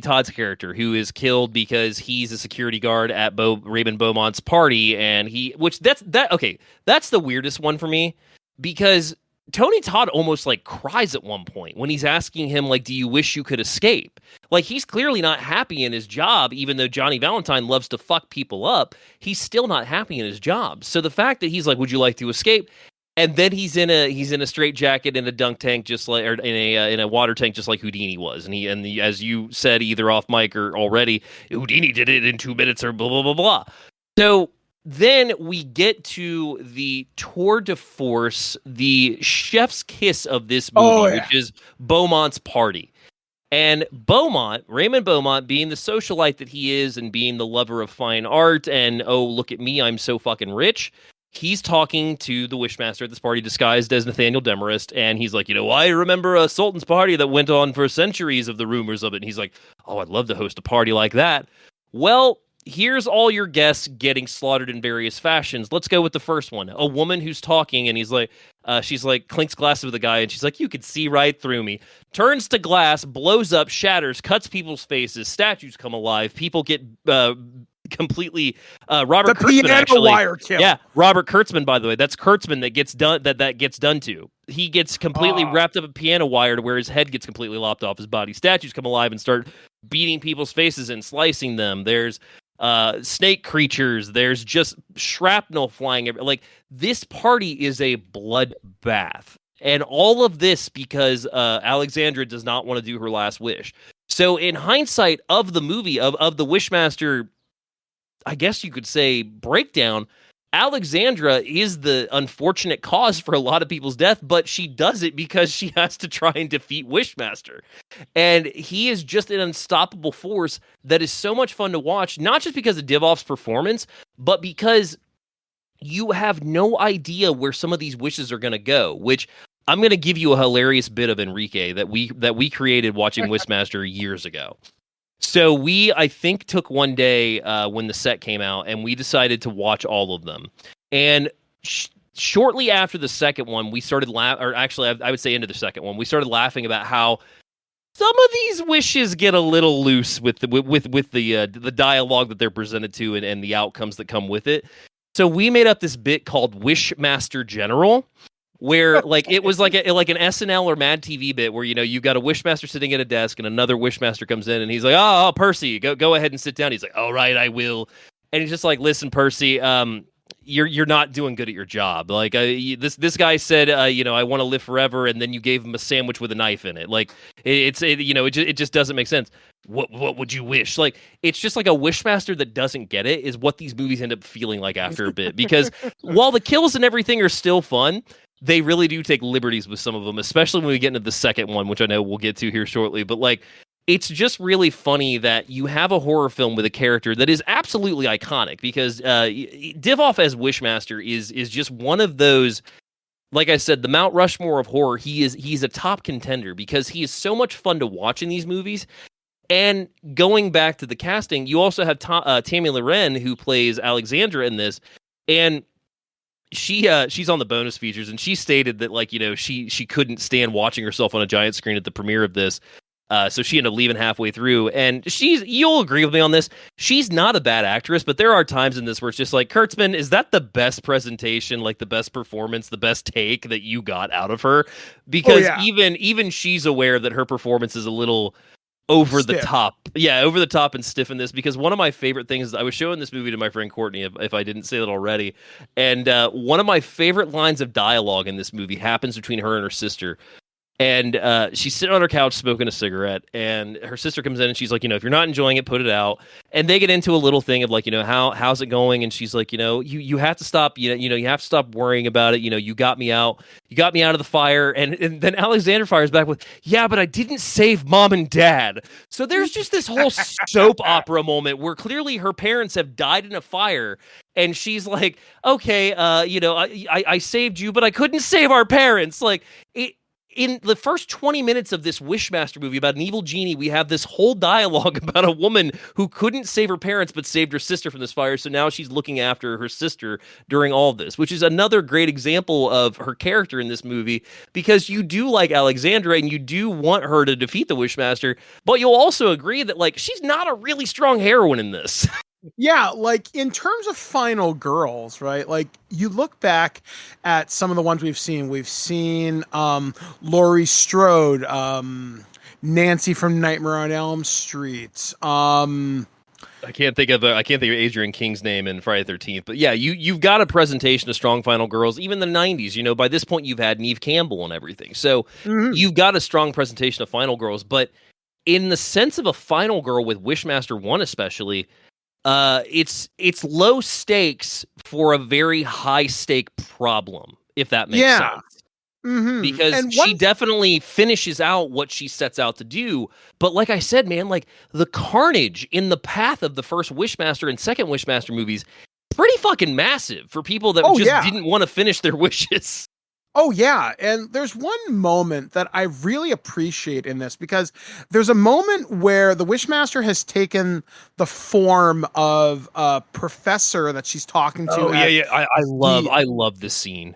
Todd's character who is killed because he's a security guard at Raymond Beaumont's party, and that's the weirdest one for me because Tony Todd almost like cries at one point when he's asking him, like, do you wish you could escape? Like, he's clearly not happy in his job, even though Johnny Valentine loves to fuck people up. He's still not happy in his job. So the fact that he's like, would you like to escape? And then he's in a straitjacket in a dunk tank, just like, or in a water tank, just like Houdini was. And as you said, either off mic or already, Houdini did it in 2 minutes or blah, blah, blah, blah. So then we get to the tour de force, the chef's kiss of this movie, which is Beaumont's party. And Raymond Beaumont, being the socialite that he is and being the lover of fine art and, oh, look at me, I'm so fucking rich, he's talking to the Wishmaster at this party disguised as Nathaniel Demarest, and he's like, I remember a Sultan's party that went on for centuries of the rumors of it. And he's like, oh, I'd love to host a party like that. Well, here's all your guests getting slaughtered in various fashions. Let's go with the first one. A woman who's talking, and he's like, she's like, clinks glasses with a guy, and she's like, you could see right through me. Turns to glass, blows up, shatters, cuts people's faces, statues come alive, people get completely Robert the Kurtzman, piano actually. Wire kill. Yeah, Robert Kurtzman, by the way. That's Kurtzman that gets done that gets done to. He gets completely wrapped up in piano wire to where his head gets completely lopped off his body. Statues come alive and start beating people's faces and slicing them. There's snake creatures, there's just shrapnel flying like this party is a bloodbath, and all of this because Alexandra does not want to do her last wish. So in hindsight of the movie of the Wishmaster, I guess you could say, breakdown, Alexandra is the unfortunate cause for a lot of people's death, but she does it because she has to try and defeat Wishmaster. And he is just an unstoppable force that is so much fun to watch, not just because of Divoff's performance, but because you have no idea where some of these wishes are going to go, which I'm going to give you a hilarious bit of Enrique that we created watching Wishmaster years ago. So we, I think, took one day when the set came out, and we decided to watch all of them. And shortly after the second one, we started or actually, I would say into the second one, we started laughing about how some of these wishes get a little loose with the dialogue that they're presented to and the outcomes that come with it. So we made up this bit called Wishmaster General. where like it was like an SNL or Mad TV bit where you got a Wishmaster sitting at a desk and another Wishmaster comes in and he's like, oh Percy, go ahead and sit down. He's like, all right, I will. And he's just like, listen, Percy, you're not doing good at your job. Like this guy said, I want to live forever, and then you gave him a sandwich with a knife in it. Like it just doesn't make sense. What would you wish? Like it's just like a Wishmaster that doesn't get it is what these movies end up feeling like after a bit. Because while the kills and everything are still fun, they really do take liberties with some of them, especially when we get into the second one, which I know we'll get to here shortly. But like, it's just really funny that you have a horror film with a character that is absolutely iconic because Divoff as Wishmaster is just one of those, like I said, the Mount Rushmore of horror. He's a top contender because he is so much fun to watch in these movies. And going back to the casting, you also have Tammy Loren, who plays Alexandra in this, and she's on the bonus features, and she stated that she couldn't stand watching herself on a giant screen at the premiere of this. So she ended up leaving halfway through, and you'll agree with me on this. She's not a bad actress, but there are times in this where it's just like, Kurtzman, is that the best presentation, like the best performance, the best take that you got out of her? Because even she's aware that her performance is a little over the top. Yeah, over the top and stiff in this, because one of my favorite things, I was showing this movie to my friend Courtney, if I didn't say that already, and one of my favorite lines of dialogue in this movie happens between her and her sister. And she's sitting on her couch smoking a cigarette, and her sister comes in and she's like, if you're not enjoying it, put it out. And they get into a little thing of like, how's it going? And she's like, you have to stop, you have to stop worrying about it. You got me out. You got me out of the fire. And then Alexander fires back with, yeah, but I didn't save mom and dad. So there's just this whole soap opera moment where clearly her parents have died in a fire. And she's like, okay, I saved you, but I couldn't save our parents. Like in the first 20 minutes of this Wishmaster movie about an evil genie, we have this whole dialogue about a woman who couldn't save her parents but saved her sister from this fire, so now she's looking after her sister during all of this, which is another great example of her character in this movie, because you do like Alexandra and you do want her to defeat the Wishmaster, but you'll also agree that like she's not a really strong heroine in this. Yeah, like in terms of final girls, right? Like you look back at some of the ones we've seen. We've seen Laurie Strode, Nancy from Nightmare on Elm Street. I can't think of Adrian King's name in Friday the 13th, but yeah, you've got a presentation of strong final girls. Even the 90s, by this point you've had Neve Campbell and everything, so you've got a strong presentation of final girls. But in the sense of a final girl with Wishmaster 1 especially, it's low stakes for a very high stake problem, if that makes sense. Mm-hmm. Because she definitely finishes out what she sets out to do. But like I said, man, like the carnage in the path of the first Wishmaster and second Wishmaster movies, pretty fucking massive for people that didn't want to finish their wishes. Oh, yeah. And there's one moment that I really appreciate in this, because there's a moment where the Wishmaster has taken the form of a professor that she's talking to. Oh, yeah. I love this scene.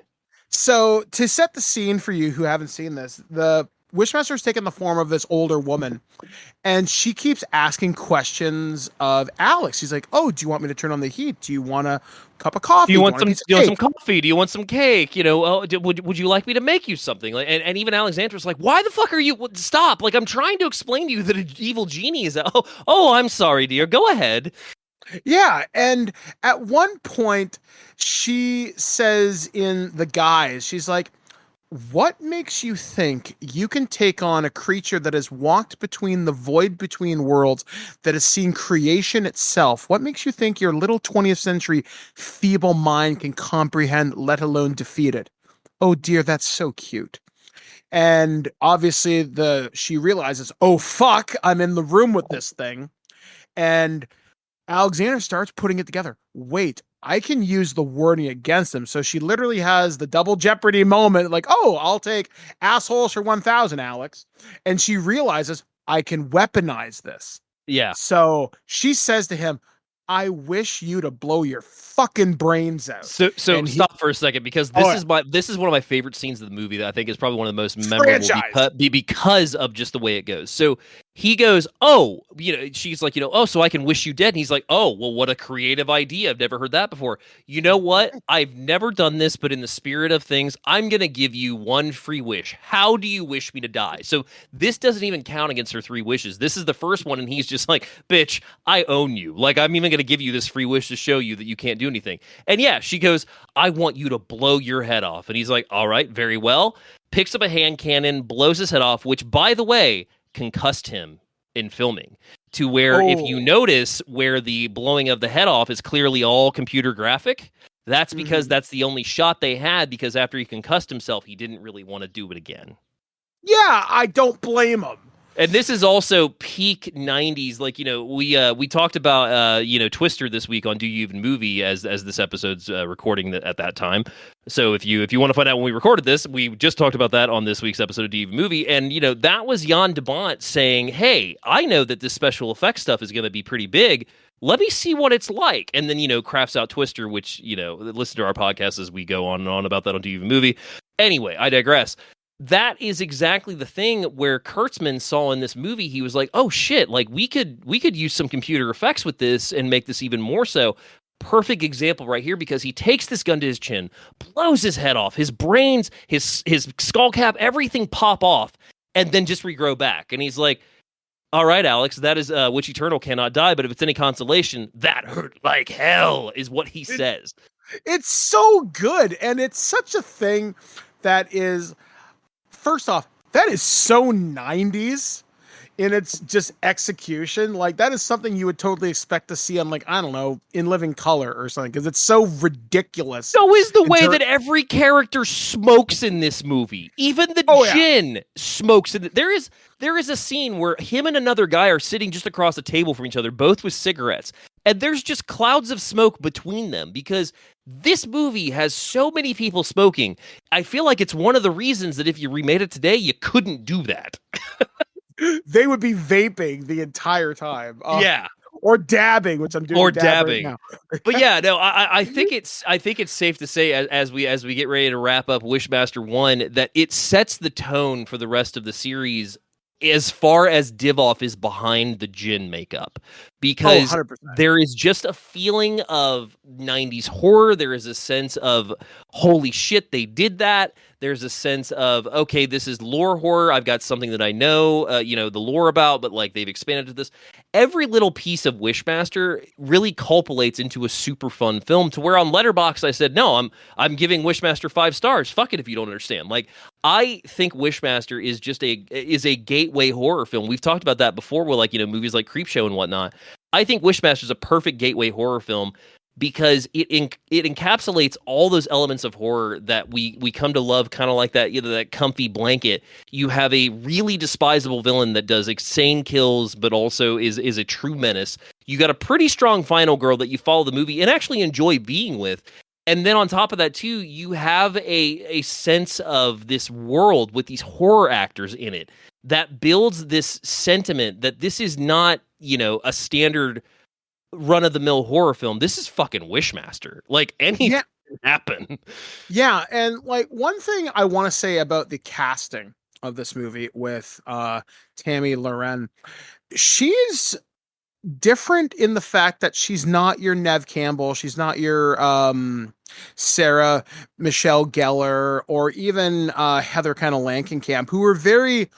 So to set the scene for you who haven't seen this, the Wishmaster has taken the form of this older woman, and she keeps asking questions of Alex. She's like, oh, do you want me to turn on the heat? Do you want a cup of coffee? Do you want some coffee? Do you want some cake? Would you like me to make you something? Like, and even Alexandra's like, why the fuck are you? Stop! Like, I'm trying to explain to you that an evil genie is. Oh, I'm sorry, dear. Go ahead. Yeah, and at one point, she says in the guise, she's like, what makes you think you can take on a creature that has walked between the void between worlds, that has seen creation itself? What makes you think your little 20th century feeble mind can comprehend, let alone defeat it? Oh dear, that's so cute. And obviously she realizes, oh fuck, I'm in the room with this thing. And Alexander starts putting it together. Wait, I can use the wording against him. So she literally has the double jeopardy moment, like, oh, I'll take assholes for 1,000, Alex. And she realizes I can weaponize this. Yeah. So she says to him, I wish you to blow your fucking brains out. So stop for a second, because this is one of my favorite scenes of the movie that I think is probably one of the most memorable because of just the way it goes. So he goes, oh, she's like, oh, so I can wish you dead. And he's like, oh, well, what a creative idea. I've never heard that before. You know what? I've never done this, but in the spirit of things, I'm going to give you one free wish. How do you wish me to die? So this doesn't even count against her 3 wishes. This is the first one. And he's just like, bitch, I own you. Like, I'm even going to give you this free wish to show you that you can't do anything. And yeah, she goes, I want you to blow your head off. And he's like, all right, very well. Picks up a hand cannon, blows his head off, which, by the way, concussed him in filming, to where if you notice where the blowing of the head off is clearly all computer graphic, that's because that's the only shot they had, because after he concussed himself, he didn't really want to do it again. Yeah, I don't blame him. And this is also peak 90s. Like, we talked about, Twister this week on Do You Even Movie as this episode's recording at that time. So if you want to find out when we recorded this, we just talked about that on this week's episode of Do You Even Movie. And, that was Jan de Bont saying, hey, I know that this special effects stuff is going to be pretty big. Let me see what it's like. And then, crafts out Twister, which, listen to our podcast as we go on and on about that on Do You Even Movie. Anyway, I digress. That is exactly the thing where Kurtzman saw in this movie. He was like, oh shit, like we could use some computer effects with this and make this even more so. Perfect example right here, because he takes this gun to his chin, blows his head off, his brains, his skull cap, everything pop off, and then just regrow back. And he's like, all right, Alex, that is which eternal cannot die, but if it's any consolation, that hurt like hell, is what he says. It's so good, and it's such a thing that is... First off, that is so 90s in its just execution. Like, that is something you would totally expect to see on, like, I don't know, In Living Color or something, because it's so ridiculous. So is the way that every character smokes in this movie. Even the Jinn smokes. There is a scene where him and another guy are sitting just across the table from each other, both with cigarettes. And there's just clouds of smoke between them, because this movie has so many people smoking. I feel like it's one of the reasons that if you remade it today, you couldn't do that. They would be vaping the entire time. Yeah. Or dabbing, which I'm doing. Or dabbing. Right now. But yeah, no, I think it's safe to say as we get ready to wrap up Wishmaster 1 that it sets the tone for the rest of the series as far as Divoff is behind the Jinn makeup, because there is just a feeling of 90s horror. There is a sense of, holy shit, they did that. There's a sense of, okay, this is lore horror. I've got something that I know, the lore about, but like they've expanded to this. Every little piece of Wishmaster really culminates into a super fun film, to where on Letterboxd I said, no, I'm giving Wishmaster 5 stars. Fuck it if you don't understand. Like, I think Wishmaster is just a gateway horror film. We've talked about that before with movies like Creepshow and whatnot. I think Wishmaster is a perfect gateway horror film, because it encapsulates all those elements of horror that we come to love, kind of like that, that comfy blanket. You have a really despisable villain that does insane kills, but also is a true menace. You got a pretty strong final girl that you follow the movie and actually enjoy being with. And then on top of that, too, you have a sense of this world with these horror actors in it that builds this sentiment that this is not, a standard run-of-the-mill horror film. This is fucking Wishmaster. Like, anything can happen. Yeah, and like one thing I want to say about the casting of this movie with Tammy Loren, she's different in the fact that she's not your Neve Campbell, she's not your Sarah Michelle Gellar, or even Heather kind of Langenkamp, who are very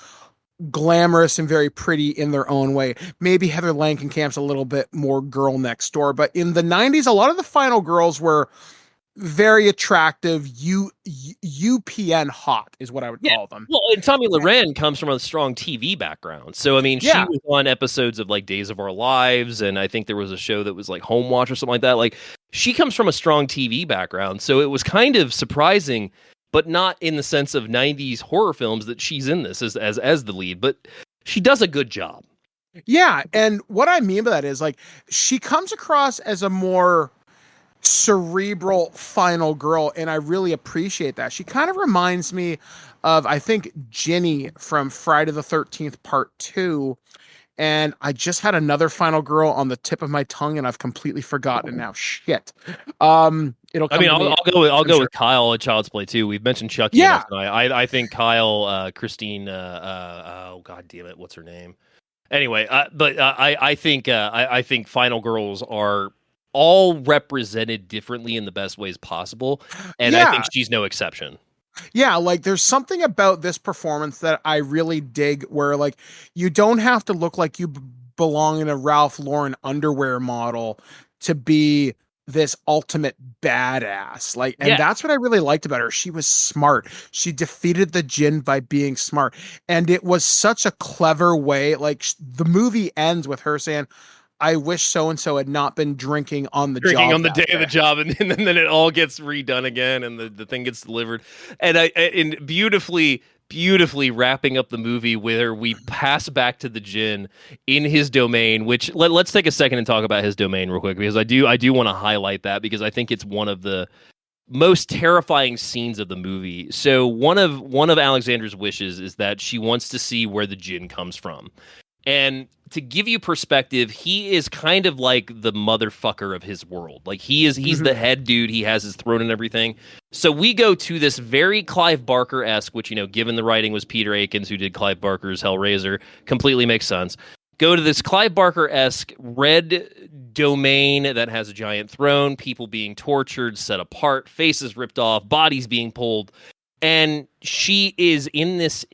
glamorous and very pretty in their own way. Maybe Heather Langenkamp's a little bit more girl next door, but in the 90s, a lot of the final girls were very attractive, UPN hot is what I would call them. Well, and Tommy Loren comes from a strong TV background. So, I mean, she was on episodes of like Days of Our Lives, and I think there was a show that was like Home Watch or something like that. Like, she comes from a strong TV background. So it was kind of surprising, but not in the sense of 90s horror films, that she's in this as the lead, but she does a good job. Yeah, and what I mean by that is, like, she comes across as a more cerebral final girl, and I really appreciate that. She kind of reminds me of, I think, Ginny from Friday the 13th Part 2, and I just had another final girl on the tip of my tongue, and I've completely forgotten now. Shit. It'll come I'll go with Kyle at Child's Play too. We've mentioned Chucky. Yeah. I think Kyle, Christine, oh god damn it, what's her name? Anyway, I think Final Girls are all represented differently in the best ways possible, and I think she's no exception. Yeah, like there's something about this performance that I really dig where like you don't have to look like you belong in a Ralph Lauren underwear model to be this ultimate badass. Like, and that's what I really liked about her. She was smart. She defeated the Jinn by being smart. And it was such a clever way. Like the movie ends with her saying, I wish so-and-so had not been drinking on the day of the job, and then it all gets redone again, and the thing gets delivered. And beautifully wrapping up the movie where we pass back to the Jinn in his domain, which let's take a second and talk about his domain real quick, because I do want to highlight that, because I think it's one of the most terrifying scenes of the movie. So one of Alexandra's wishes is that she wants to see where the Jinn comes from. And to give you perspective, he is kind of like the motherfucker of his world. Like he's the head dude. He has his throne and everything. So we go to this very Clive Barker-esque, which, given the writing was Peter Akins, who did Clive Barker's Hellraiser, completely makes sense. Go to this Clive Barker-esque red domain that has a giant throne, people being tortured, set apart, faces ripped off, bodies being pulled. And she is in this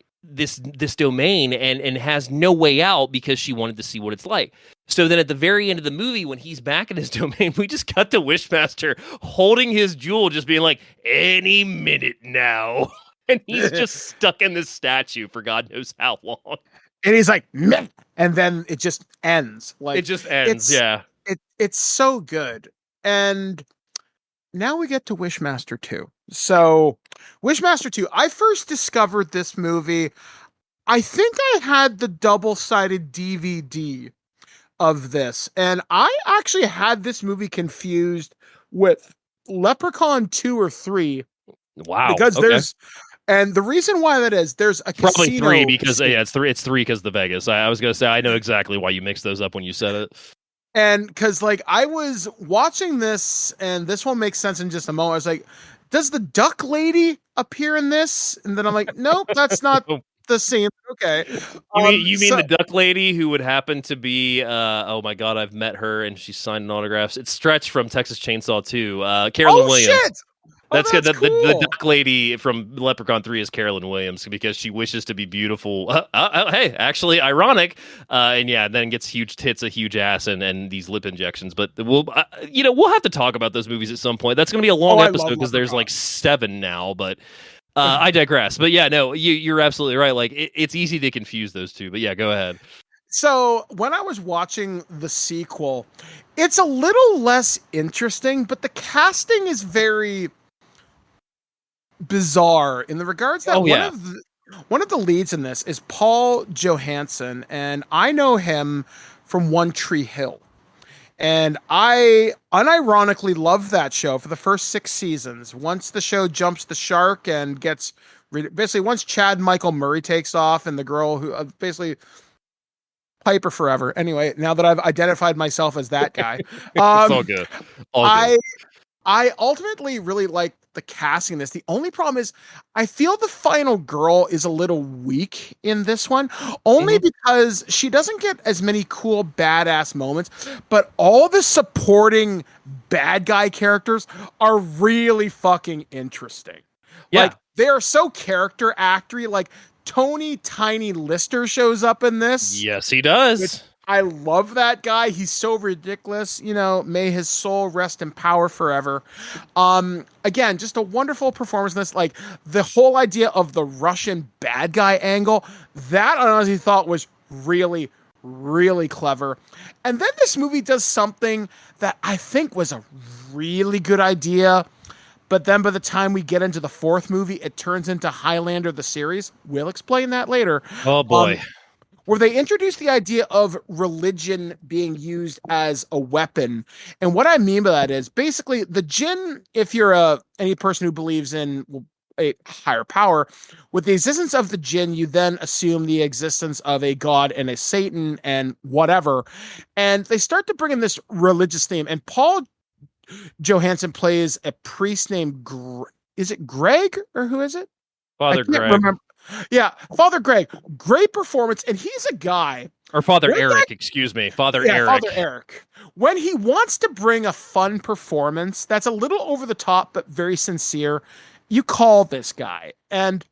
domain and has no way out because she wanted to see what it's like. So then at the very end of the movie, when he's back in his domain, we just cut to Wishmaster holding his jewel, just being like, any minute now. And he's just stuck in this statue for God knows how long. And he's like, meh! And then it just ends. Like it just ends, yeah. It's so good. And now we get to Wishmaster 2. So, Wishmaster 2, I first discovered this movie, I think I had the double-sided DVD of this, and I actually had this movie confused with Leprechaun 2 or 3. Wow. Because there's... And the reason why that is, there's a probably casino... 3, because, it's 3 because the Vegas. I was going to say, I know exactly why you mixed those up when you said it. And because, like, I was watching this, and this will make sense in just a moment. I was like, does the duck lady appear in this? And then I'm like, nope, that's not the scene. Okay. You mean the duck lady who would happen to be, oh my God, I've met her, and she's signing autographs. It's Stretch from Texas Chainsaw 2, Carolyn Williams. Shit! That's good. Cool. The duck lady from Leprechaun 3 is Carolyn Williams because she wishes to be beautiful. Hey, actually, ironic. And yeah, then gets huge tits, a huge ass, and these lip injections. But we'll have to talk about those movies at some point. That's going to be a long episode because there's like 7 now. But I digress. But yeah, no, you're absolutely right. Like it's easy to confuse those two. But yeah, go ahead. So when I was watching the sequel, it's a little less interesting, but the casting is very bizarre in the regards that one of the leads in this is Paul Johansson, and I know him from One Tree Hill, and I unironically loved that show for the first 6 seasons. Once the show jumps the shark and gets basically once Chad Michael Murray takes off and the girl who basically Piper forever. Anyway, now that I've identified myself as that guy, it's all good. I ultimately really like the casting in this. The only problem is I feel the final girl is a little weak in this one, only because she doesn't get as many cool badass moments, but all the supporting bad guy characters are really fucking interesting. Yeah. Like they are so character actory. Like Tony Tiny Lister shows up in this. Yes, he does. I love that guy. He's so ridiculous. May his soul rest in power forever. Again, just a wonderful performance in this. Like the whole idea of the Russian bad guy angle, that I honestly thought was really, really clever. And then this movie does something that I think was a really good idea. But then by the time we get into the 4th movie, it turns into Highlander the series. We'll explain that later. Oh boy. Where they introduced the idea of religion being used as a weapon. And what I mean by that is basically the Jinn, if you're any person who believes in a higher power, with the existence of the Jinn, you then assume the existence of a god and a Satan and whatever. And they start to bring in this religious theme. And Paul Johansson plays a priest named, is it Greg or who is it? Father Greg. Remember. Yeah, Father Greg, great performance, and he's a guy Or Father When Eric, excuse me. Father Yeah, Eric. Father Eric. When he wants to bring a fun performance that's a little over the top but very sincere, you call this guy. And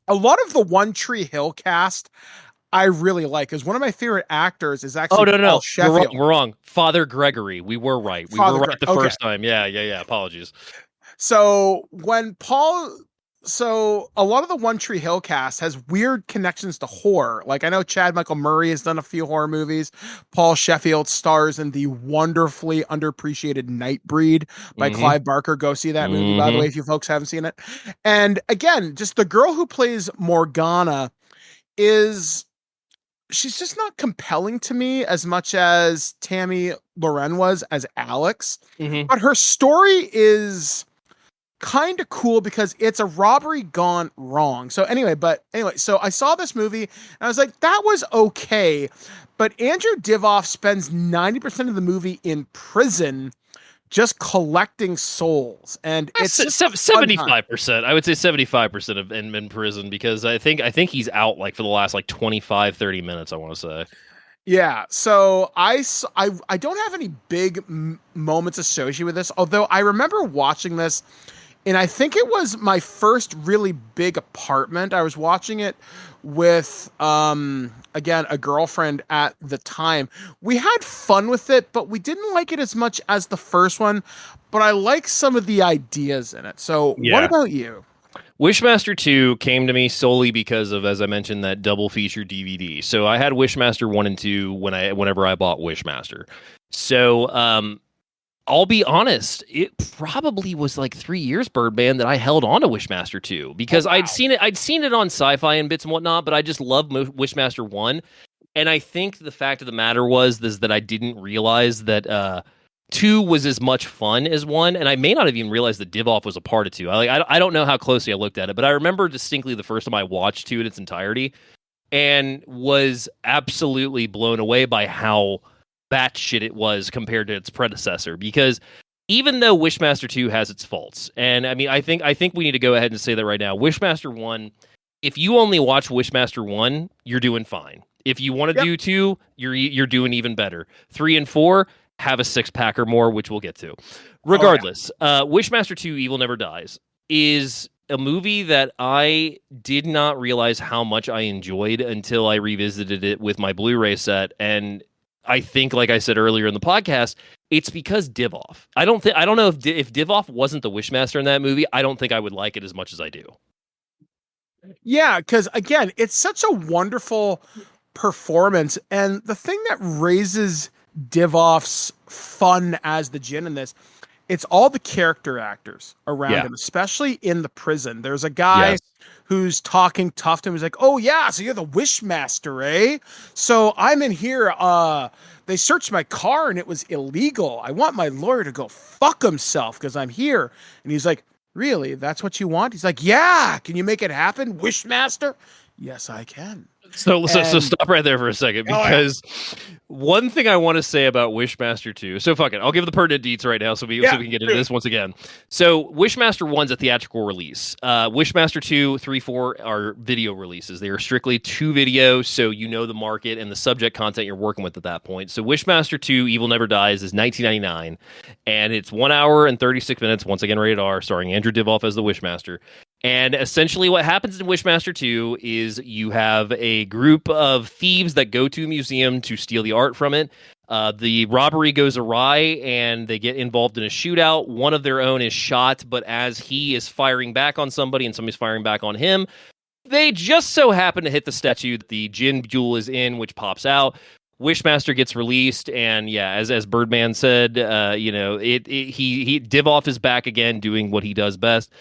a lot of the One Tree Hill cast I really like, because one of my favorite actors is Oh, actually no, Paul no. Sheffield. We're wrong. Father Gregory. We were right. We were right the first time. Yeah. Apologies. So a lot of the One Tree Hill cast has weird connections to horror. Like, I know Chad Michael Murray has done a few horror movies. Paul Sheffield stars in the wonderfully underappreciated Nightbreed by Clive Barker. Go see that movie, by the way, if you folks haven't seen it. And again, just the girl who plays Morgana she's just not compelling to me as much as Tammy Loren was as Alex. But her story is kind of cool because it's a robbery gone wrong. So anyway, so I saw this movie and I was like, that was okay. But Andrew Divoff spends 90% of the movie in prison just collecting souls, and it's 75%. I would say 75% of in prison, because I think he's out like for the last like 25-30 minutes, I want to say. Yeah, so I don't have any big moments associated with this, although I remember watching this, and I think it was my first really big apartment. I was watching it with again, a girlfriend at the time. We had fun with it, but we didn't like it as much as the first one, but I like some of the ideas in it. So What about you? Wishmaster 2 came to me solely because of, as I mentioned, that double feature DVD. So I had Wishmaster 1 and 2 whenever I bought Wishmaster. So I'll be honest, it probably was like 3 years, Birdman, that I held on to Wishmaster 2, because I'd seen it on Sci-Fi and bits and whatnot, but I just loved Wishmaster 1. And I think the fact of the matter was that I didn't realize that 2 was as much fun as 1, and I may not have even realized that Divoff was a part of 2. I don't know how closely I looked at it, but I remember distinctly the first time I watched 2 in its entirety and was absolutely blown away by how batshit it was compared to its predecessor. Because even though Wishmaster 2 has its faults, and I mean, I think we need to go ahead and say that right now. Wishmaster 1, if you only watch Wishmaster 1, you're doing fine. If you want to do 2, you're doing even better. 3 and 4 have a 6-pack or more, which we'll get to. Regardless, Wishmaster 2: Evil Never Dies is a movie that I did not realize how much I enjoyed until I revisited it with my Blu-ray set. And I think, like I said earlier in the podcast, it's because Divoff. I don't know if Divoff wasn't the Wishmaster in that movie, I don't think I would like it as much as I do. Yeah, because again, it's such a wonderful performance, and the thing that raises Divoff's fun as the Djinn in this, it's all the character actors around him, especially in the prison. There's a guy who's talking tough to him. He's like, "Oh yeah, so you're the Wishmaster, eh? So I'm in here. They searched my car and it was illegal. I want my lawyer to go fuck himself because I'm here." And he's like, "Really? That's what you want?" He's like, "Yeah. Can you make it happen, Wishmaster?" "Yes, I can." So stop right there for a second, because one thing I want to say about Wishmaster 2. So fuck it, I'll give the pertinent deets right now so we can get into this once again. So Wishmaster 1's a theatrical release. Wishmaster 2, 3, 4 are video releases. They are strictly 2 videos, so you know the market and the subject content you're working with at that point. So Wishmaster 2: Evil Never Dies is $19.99, and it's 1 hour and 36 minutes, once again rated R, starring Andrew Divoff as the Wishmaster. And essentially what happens in Wishmaster 2 is you have a group of thieves that go to a museum to steal the art from it. The robbery goes awry and they get involved in a shootout. One of their own is shot, but as he is firing back on somebody and somebody's firing back on him, they just so happen to hit the statue that the Djinn jewel is in, which pops out. Wishmaster gets released, and as Birdman said, Divoff is back again doing what he does best.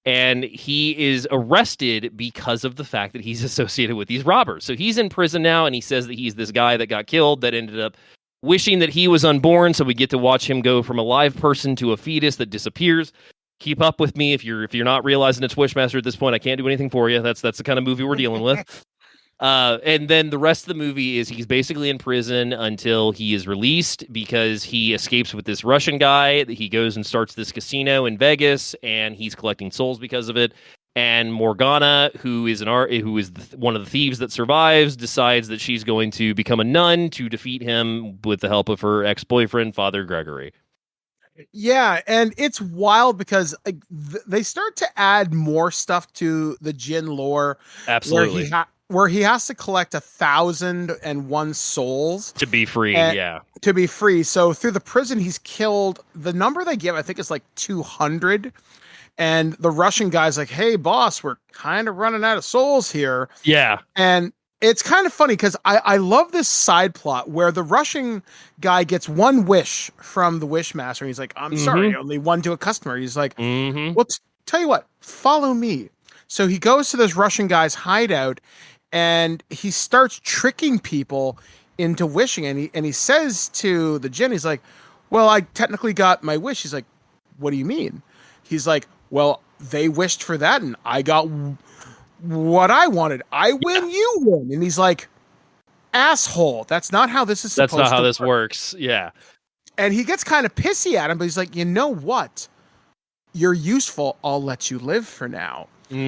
And he is arrested because of the fact that he's associated with these robbers. So he's in prison now, and he says that he's this guy that got killed that ended up wishing that he was unborn. So we get to watch him go from a live person to a fetus that disappears. Keep up with me if you're not realizing it's Wishmaster at this point. I can't do anything for you. That's the kind of movie we're dealing with. And then the rest of the movie is he's basically in prison until he is released because he escapes with this Russian guy. He goes and starts this casino in Vegas, and he's collecting souls because of it. And Morgana, who is one of the thieves that survives, decides that she's going to become a nun to defeat him with the help of her ex-boyfriend, Father Gregory. Yeah, and it's wild because they start to add more stuff to the Jin lore. Absolutely. Where he has to collect 1,001 souls to be free. To be free. So through the prison, he's killed. The number they give, I think, is like 200. And the Russian guy's like, "Hey, boss, we're kind of running out of souls here." Yeah. And it's kind of funny because I love this side plot where the Russian guy gets one wish from the Wishmaster. And he's like, "I'm sorry, only one to a customer." He's like, "Well, tell you what, follow me." So he goes to this Russian guy's hideout and he starts tricking people into wishing. And he says to the Jinn, he's like, "Well, I technically got my wish." He's like, "What do you mean?" He's like, "Well, they wished for that and I got what I wanted. I win, you win." And he's like, "Asshole, that's not how this is supposed to work." That's not how this works. Yeah. And he gets kind of pissy at him, but he's like, "You know what? You're useful. I'll let you live for now."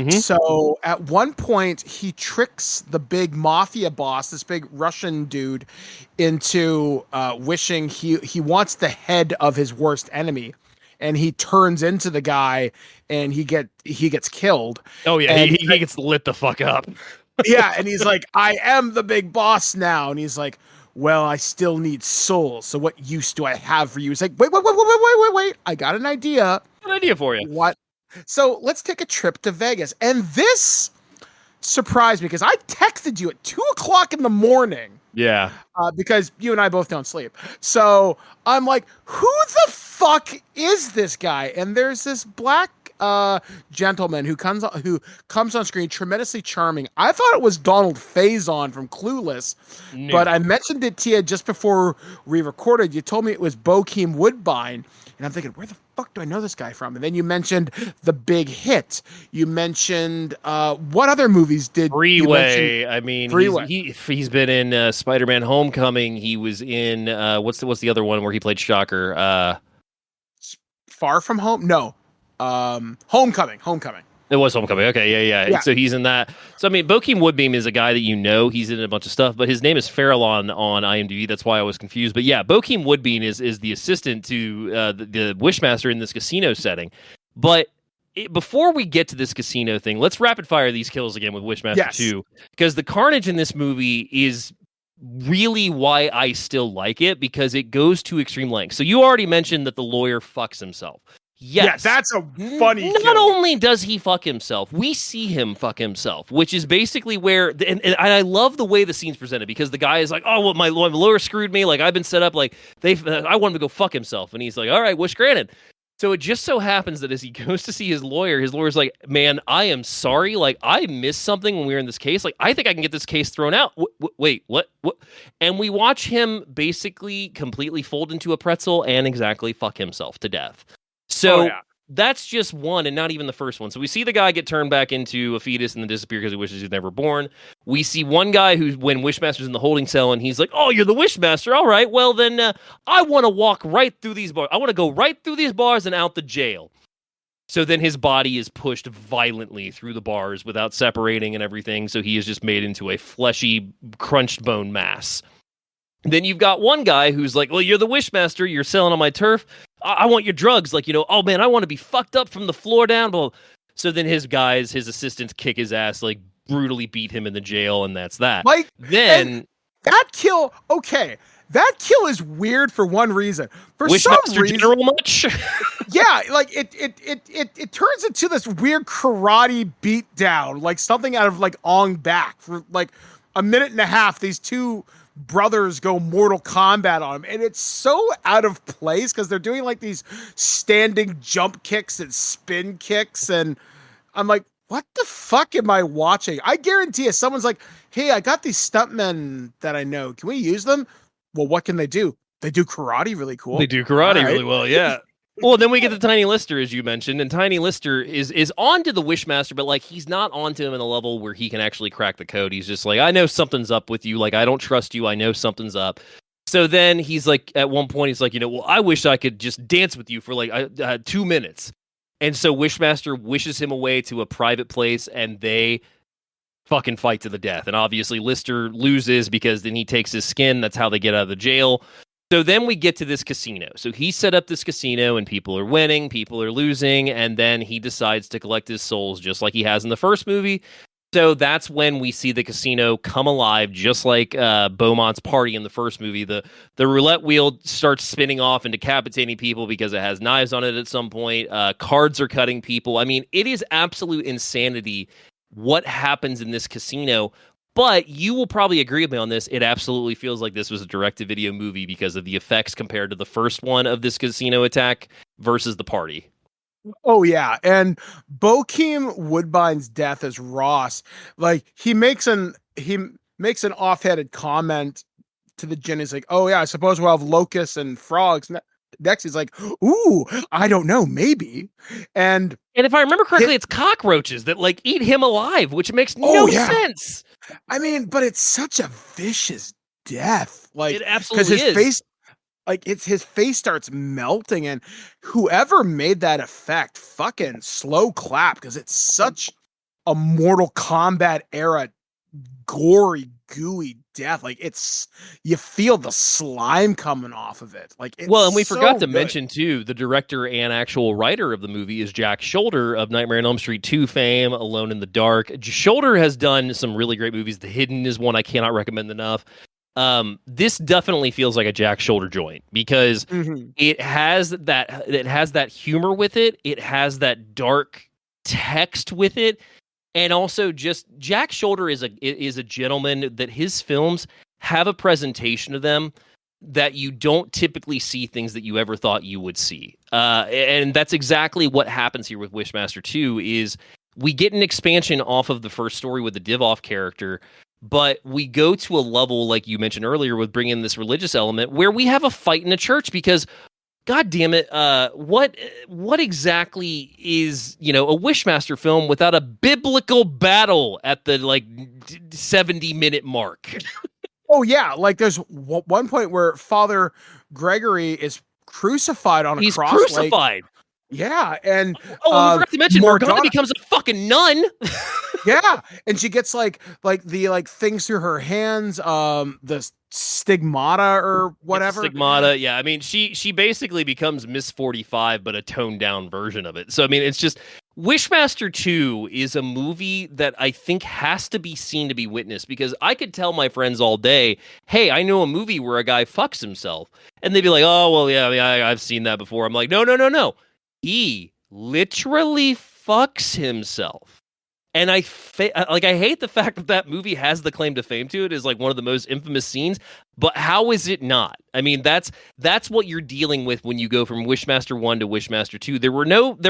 So at one point, he tricks the big mafia boss, this big Russian dude, into wishing he wants the head of his worst enemy. And he turns into the guy, and he gets killed. Oh yeah, he gets lit the fuck up. Yeah, and he's like, "I am the big boss now." And he's like, "Well, I still need souls. So what use do I have for you?" He's like, "Wait! I got an idea. An idea for you. What? So let's take a trip to Vegas." And this surprised me because I texted you at 2:00 in the morning. Yeah. Because you and I both don't sleep. So I'm like, "Who the fuck is this guy?" And there's this black gentleman who comes on screen, tremendously charming. I thought it was Donald Faison from Clueless, but I mentioned it to you just before we recorded. You told me it was Bokeem Woodbine, and I'm thinking, where the fuck do I know this guy from? And then you mentioned The Big Hit. You mentioned what other movies did Freeway? You I mean, Freeway. He's been in Spider-Man: Homecoming. He was in what's the other one where he played Shocker? Far From Home? No. Homecoming. It was Homecoming. Okay, yeah. So he's in that. So I mean, Bokeem Woodbine is a guy that you know. He's in a bunch of stuff, but his name is Farrell on IMDb. That's why I was confused. But yeah, Bokeem Woodbine is the assistant to the Wishmaster in this casino setting. But before we get to this casino thing, let's rapid fire these kills again with Wishmaster 2, because the carnage in this movie is really why I still like it, because it goes to extreme lengths. So you already mentioned that the lawyer fucks himself. Yes. Yeah, that's a funny Not kill. only does he fuck himself, we see him fuck himself, which is basically where, and I love the way the scene's presented, because the guy is like, "Oh, well, my lawyer screwed me. Like, I've been set up. Like, I want him to go fuck himself." And he's like, "All right, wish granted." So it just so happens that as he goes to see his lawyer's like, "Man, I am sorry. Like, I missed something when we were in this case. Like, I think I can get this case thrown out." Wait, what? And we watch him basically completely fold into a pretzel and exactly fuck himself to death. So that's just one, and not even the first one. So we see the guy get turned back into a fetus and then disappear because he wishes he'd never born. We see one guy when Wishmaster's in the holding cell, and he's like, "Oh, you're the Wishmaster. All right, well then I want to walk right through these bars. I want to go right through these bars and out the jail." So then his body is pushed violently through the bars without separating and everything. So he is just made into a fleshy, crunched bone mass. Then you've got one guy who's like, "Well, you're the Wishmaster. You're selling on my turf. I want your drugs." Like, oh man, I want to be fucked up from the floor down. Well, so then his assistants kick his ass, like brutally beat him in the jail, and that's that. Like, then that kill, okay. That kill is weird for one reason. For Wishmaster some reason, General much? Yeah, like it turns into this weird karate beatdown, like something out of like Ong Bak. For like a minute and a half, these two brothers go Mortal Kombat on him, and it's so out of place because they're doing like these standing jump kicks and spin kicks, and I'm like, what the fuck am I watching? I guarantee you someone's like, "Hey, I got these stuntmen that I know. Can we use them?" Well, what can they do? They do karate really cool. They do karate really well, yeah. Well, then we get to Tiny Lister, as you mentioned, and Tiny Lister is onto the Wishmaster, but like he's not onto him in a level where he can actually crack the code. He's just like, "I know something's up with you. Like, I don't trust you. I know something's up." So then he's like, at one point, he's like, "Well, I wish I could just dance with you for like 2 minutes." And so Wishmaster wishes him away to a private place, and they fucking fight to the death. And obviously Lister loses because then he takes his skin. That's how they get out of the jail. So then we get to this casino. So he set up this casino, and people are winning, people are losing, and then he decides to collect his souls just like he has in the first movie. So that's when we see the casino come alive, just like Beaumont's party in the first movie. The roulette wheel starts spinning off and decapitating people because it has knives on it at some point. Cards are cutting people. I mean, it is absolute insanity what happens in this casino. But you will probably agree with me on this. It absolutely feels like this was a direct-to-video movie because of the effects compared to the first one of this casino attack versus the party. Oh yeah, and Bokeem Woodbine's death as Ross, like he makes an offhanded comment to the gin. He's like, "Oh yeah, I suppose we'll have locusts and frogs." Next, he's like, "Ooh, I don't know, maybe." And if I remember correctly, it's cockroaches that like eat him alive, which makes no sense. I mean, but it's such a vicious death. Like it absolutely is. Face, like his face starts melting, and whoever made that effect, fucking slow clap, because it's such a Mortal Kombat era gory, gooey death. Like you feel the slime coming off of it. Like it's and we forgot to good. mention too, the director and actual writer of the movie is Jack Shoulder of Nightmare on Elm Street 2 fame, Alone in the Dark. Shoulder has done some really great movies. The Hidden is one I cannot recommend enough. This definitely feels like a Jack Shoulder joint because it has that humor with it. It has that dark text with it. And also just Jack Shoulder is a gentleman that his films have a presentation of them that you don't typically see things that you ever thought you would see. And that's exactly what happens here with Wishmaster 2 is we get an expansion off of the first story with the Divoff character, but we go to a level, like you mentioned earlier, with bringing this religious element where we have a fight in a church because God damn it, what exactly is, a Wishmaster film without a biblical battle at the 70-minute mark? Oh yeah, like there's one point where Father Gregory is crucified on a cross. He's crucified. Yeah, and we forgot to mention Morgana becomes a fucking nun. Yeah, and she gets like the things through her hands, the stigmata or whatever. Stigmata, yeah. I mean, she basically becomes Miss 45, but a toned down version of it. So I mean, it's just Wishmaster 2 is a movie that I think has to be seen to be witnessed because I could tell my friends all day, hey, I know a movie where a guy fucks himself, and they'd be like, oh well, yeah, I mean, I've seen that before. I'm like, no. He literally fucks himself. And I hate the fact that movie has the claim to fame to it is like one of the most infamous scenes, but how is it not? I mean, that's what you're dealing with when you go from Wishmaster 1 to Wishmaster 2. There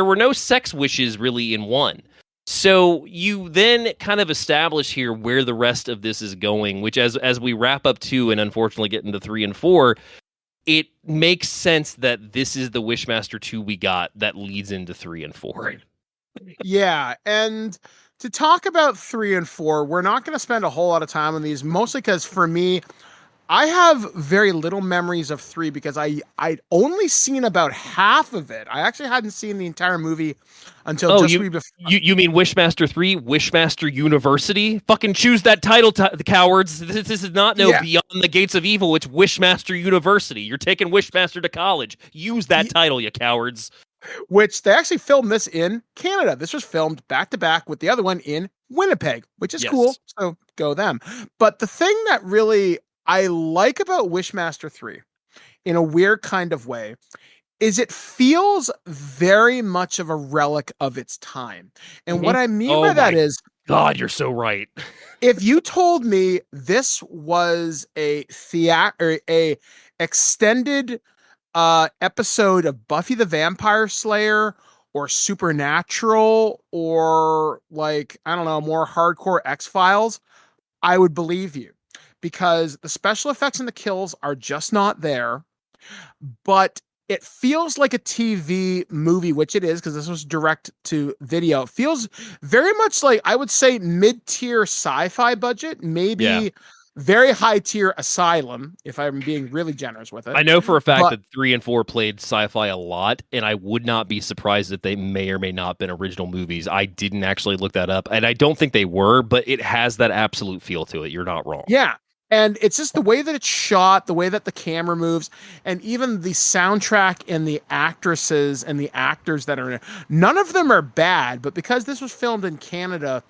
were no sex wishes really in 1. So you then kind of establish here where the rest of this is going, which as we wrap up 2 and unfortunately get into 3 and 4, it makes sense that this is the Wishmaster 2 we got that leads into 3 and 4. Yeah, and to talk about 3 and 4, we're not going to spend a whole lot of time on these, mostly because for me, I have very little memories of 3 because I'd only seen about half of it. I actually hadn't seen the entire movie until before. You mean Wishmaster 3, Wishmaster University? Fucking choose that title, the cowards. This is not Beyond the Gates of Evil. It's Wishmaster University. You're taking Wishmaster to college. Use that title, you cowards. Which they actually filmed this in Canada. This was filmed back to back with the other one in Winnipeg, which is cool. So go them. But the thing that really I like about Wishmaster 3 in a weird kind of way is it feels very much of a relic of its time. And what I mean by that is, God, you're so right. If you told me this was a extended episode of Buffy the Vampire Slayer or Supernatural or more hardcore X-Files, I would believe you because the special effects and the kills are just not there, but it feels like a TV movie, which it is because this was direct to video. It feels very much like, I would say, mid-tier sci-fi budget, maybe very high tier Asylum, if I'm being really generous with it. I know for a fact that 3 and 4 played sci-fi a lot, and I would not be surprised if they may or may not have been original movies. I didn't actually look that up, and I don't think they were, but it has that absolute feel to it. You're not wrong. Yeah. And it's just the way that it's shot, the way that the camera moves, and even the soundtrack and the actresses and the actors that are in it. None of them are bad, but because this was filmed in Canada,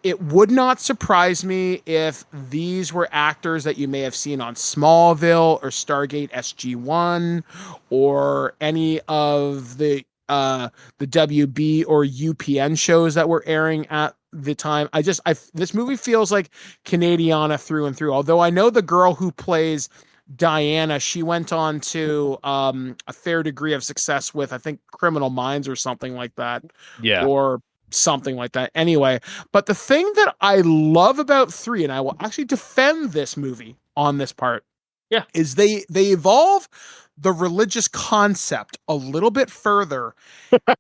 it would not surprise me if these were actors that you may have seen on Smallville or Stargate SG-1 or any of the WB or UPN shows that were airing at the time. This movie feels like Canadiana through and through. Although I know the girl who plays Diana, she went on to a fair degree of success with, I think, Criminal Minds or something like that. Yeah. Or something like that. Anyway, but the thing that I love about 3, and I will actually defend this movie on this part, is they evolve the religious concept a little bit further,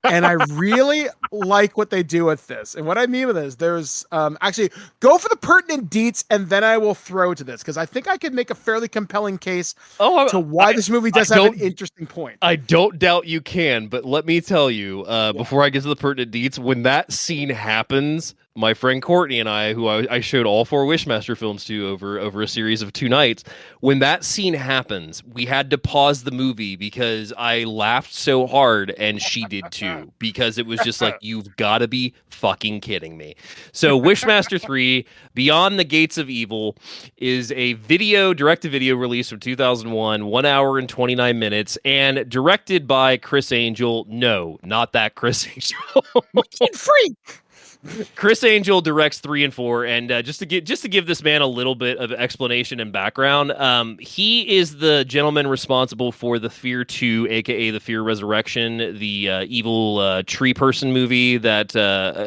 and I really like what they do with this. And what I mean with this, there's actually go for the pertinent deets, and then I will throw to this because I think I could make a fairly compelling case to why this movie does have an interesting point. I don't doubt you can, but let me tell you, before I get to the pertinent deets, when that scene happens, my friend Courtney and I, who I showed all 4 Wishmaster films to over a series of 2 nights, when that scene happens, we had to pause the movie because I laughed so hard, and she did too, because it was just like, you've got to be fucking kidding me. So Wishmaster 3, Beyond the Gates of Evil, is a direct-to-video release from 2001, 1 hour and 29 minutes, and directed by Chris Angel. No, not that Chris Angel. Wicked freak! Chris Angel directs 3 and 4, and just to give this man a little bit of explanation and background, he is the gentleman responsible for the Fear 2, aka the Fear Resurrection, the evil tree person movie that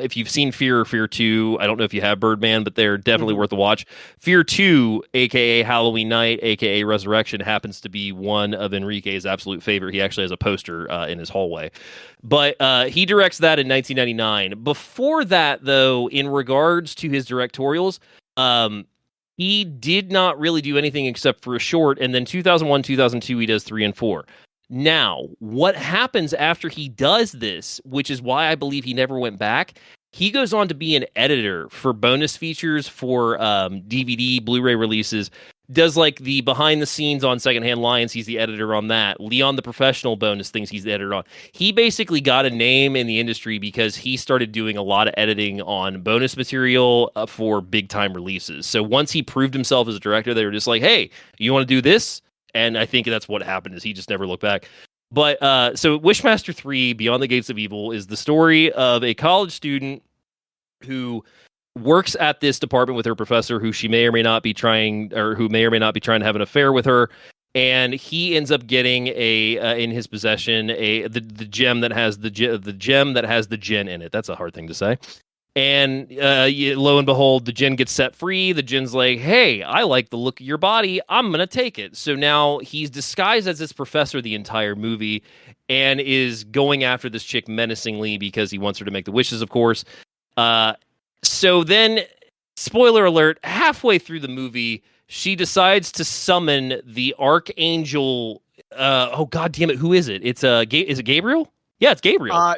if you've seen Fear or Fear 2, I don't know if you have Birdman, but they're definitely worth a watch. Fear 2, aka Halloween Night, aka Resurrection, happens to be one of Enrique's absolute favorite. He actually has a poster in his hallway. But he directs that in 1999. Before that, though, in regards to his directorials, he did not really do anything except for a short. And then 2001, 2002, he does 3 and 4. Now, what happens after he does this, which is why I believe he never went back, he goes on to be an editor for bonus features for DVD, Blu-ray releases. Does like the behind the scenes on Secondhand Lions, he's the editor on that. Leon the Professional bonus things, he's the editor on. He basically got a name in the industry because he started doing a lot of editing on bonus material for big time releases. So once he proved himself as a director, they were just like, hey, you want to do this? And I think that's what happened, is he just never looked back. But so Wishmaster 3, Beyond the Gates of Evil, is the story of a college student who works at this department with her professor, who she may or may not be trying to have an affair with her, and he ends up getting in his possession the gem that has the djinn in it. That's a hard thing to say. And lo and behold, the djinn gets set free. The djinn's like, hey, I like the look of your body. I'm gonna take it. So now he's disguised as this professor the entire movie, and is going after this chick menacingly because he wants her to make the wishes, of course. So then, spoiler alert, halfway through the movie, she decides to summon the Archangel. Oh, God damn it. Who is it? Is it Gabriel? Yeah, it's Gabriel.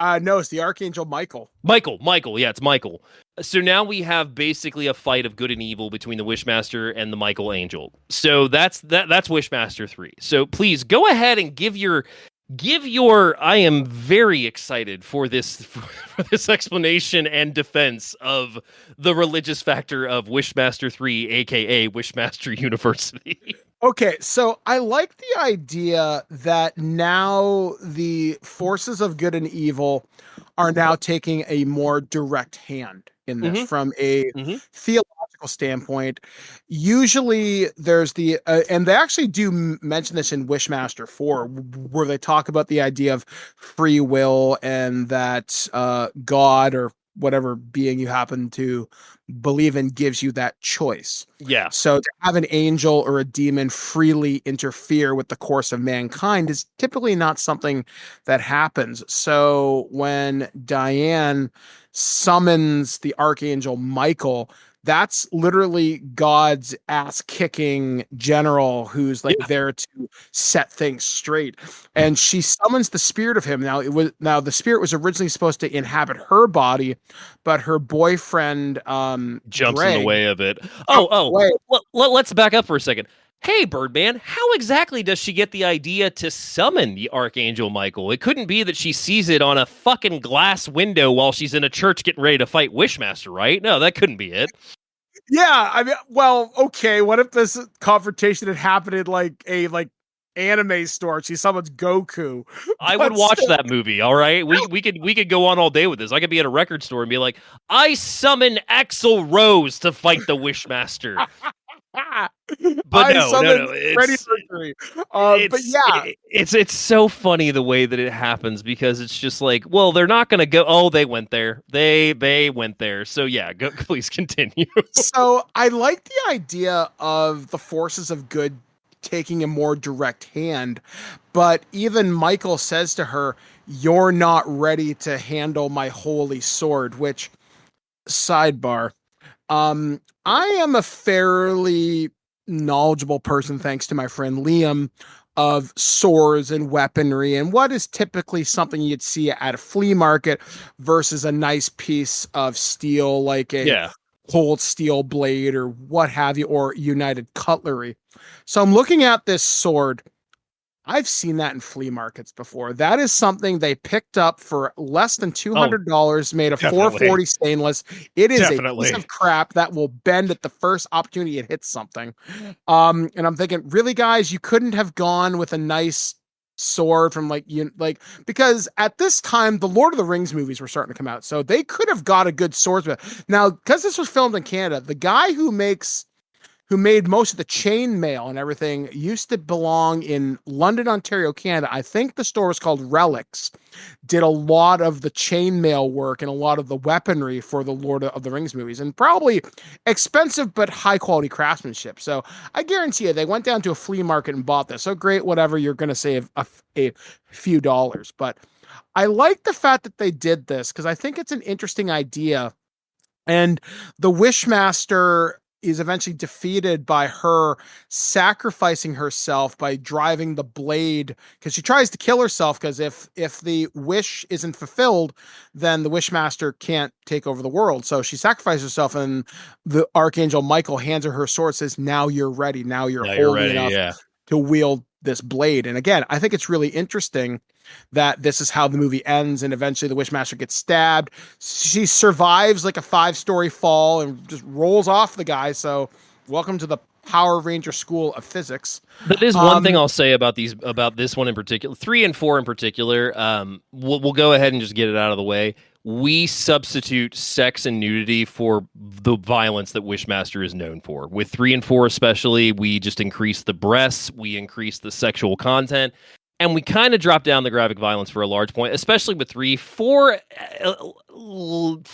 No, it's the Archangel Michael. Michael. Yeah, it's Michael. So now we have basically a fight of good and evil between the Wishmaster and the Michael Angel. So that's Wishmaster 3. So please go ahead and give your I am very excited for this explanation and defense of the religious factor of Wishmaster 3, aka Wishmaster University. Okay, so I like the idea that now the forces of good and evil are now taking a more direct hand in this from a theological standpoint. Usually there's the and they actually do mention this in Wishmaster 4, where they talk about the idea of free will, and that God or whatever being you happen to believe in gives you that choice. Yeah. So to have an angel or a demon freely interfere with the course of mankind is typically not something that happens. So when Diane summons the Archangel Michael, That's literally God's ass kicking general who's like there to set things straight. And she summons the spirit of him. Now the spirit was originally supposed to inhabit her body, but her boyfriend jumps Greg, in the way of it. Let's back up for a second. Hey, Birdman, how exactly does she get the idea to summon the Archangel Michael? It couldn't be that she sees it on a fucking glass window while she's in a church getting ready to fight Wishmaster, right? No, that couldn't be it. Yeah, I mean, well, okay, what if this confrontation had happened in like a anime store? She summons Goku. I would watch that movie, all right? We could go on all day with this. I could be at a record store and be like, I summon Axl Rose to fight the Wishmaster. But no, it's so funny the way that it happens, because it's just like, well, they're not going to go. Oh, they went there. They went there. So yeah, please continue. So I like the idea of the forces of good taking a more direct hand, but even Michael says to her, "You're not ready to handle my holy sword." Which, sidebar, I am a fairly knowledgeable person, thanks to my friend Liam, of swords and weaponry and what is typically something you'd see at a flea market versus a nice piece of steel like a cold steel blade or what have you, or United Cutlery. So I'm looking at this sword. I've seen that in flea markets before. That is something they picked up for less than $200, made of 440 stainless. It is a piece of crap that will bend at the first opportunity it hits something. And I'm thinking, really, guys, you couldn't have gone with a nice sword from because at this time the Lord of the Rings movies were starting to come out, so they could have got a good swordsman. Now, because this was filmed in Canada, the guy who made most of the chain mail and everything used to belong in London, Ontario, Canada. I think the store was called Relics. Did a lot of the chain mail work and a lot of the weaponry for the Lord of the Rings movies, and probably expensive but high quality craftsmanship. So I guarantee you they went down to a flea market and bought this. So great, whatever, you're going to save a few dollars. But I like the fact that they did this because I think it's an interesting idea. And the Wishmaster is eventually defeated by her sacrificing herself by driving the blade, because she tries to kill herself, because if the wish isn't fulfilled, then the Wishmaster can't take over the world. So she sacrifices herself, and the Archangel Michael hands her sword, says, now you're ready. Now you're holding enough to wield this blade. And again, I think it's really interesting that this is how the movie ends, and eventually the Wishmaster gets stabbed. She survives like a 5-story fall and just rolls off the guy. So welcome to the Power Ranger School of Physics. That is one thing I'll say about this one in particular, 3 and 4 in particular. We'll go ahead and just get it out of the way. We substitute sex and nudity for the violence that Wishmaster is known for. With 3 and 4 especially, we just increase the breasts, we increase the sexual content, and we kind of drop down the graphic violence for a large point, especially with 3. 4 amps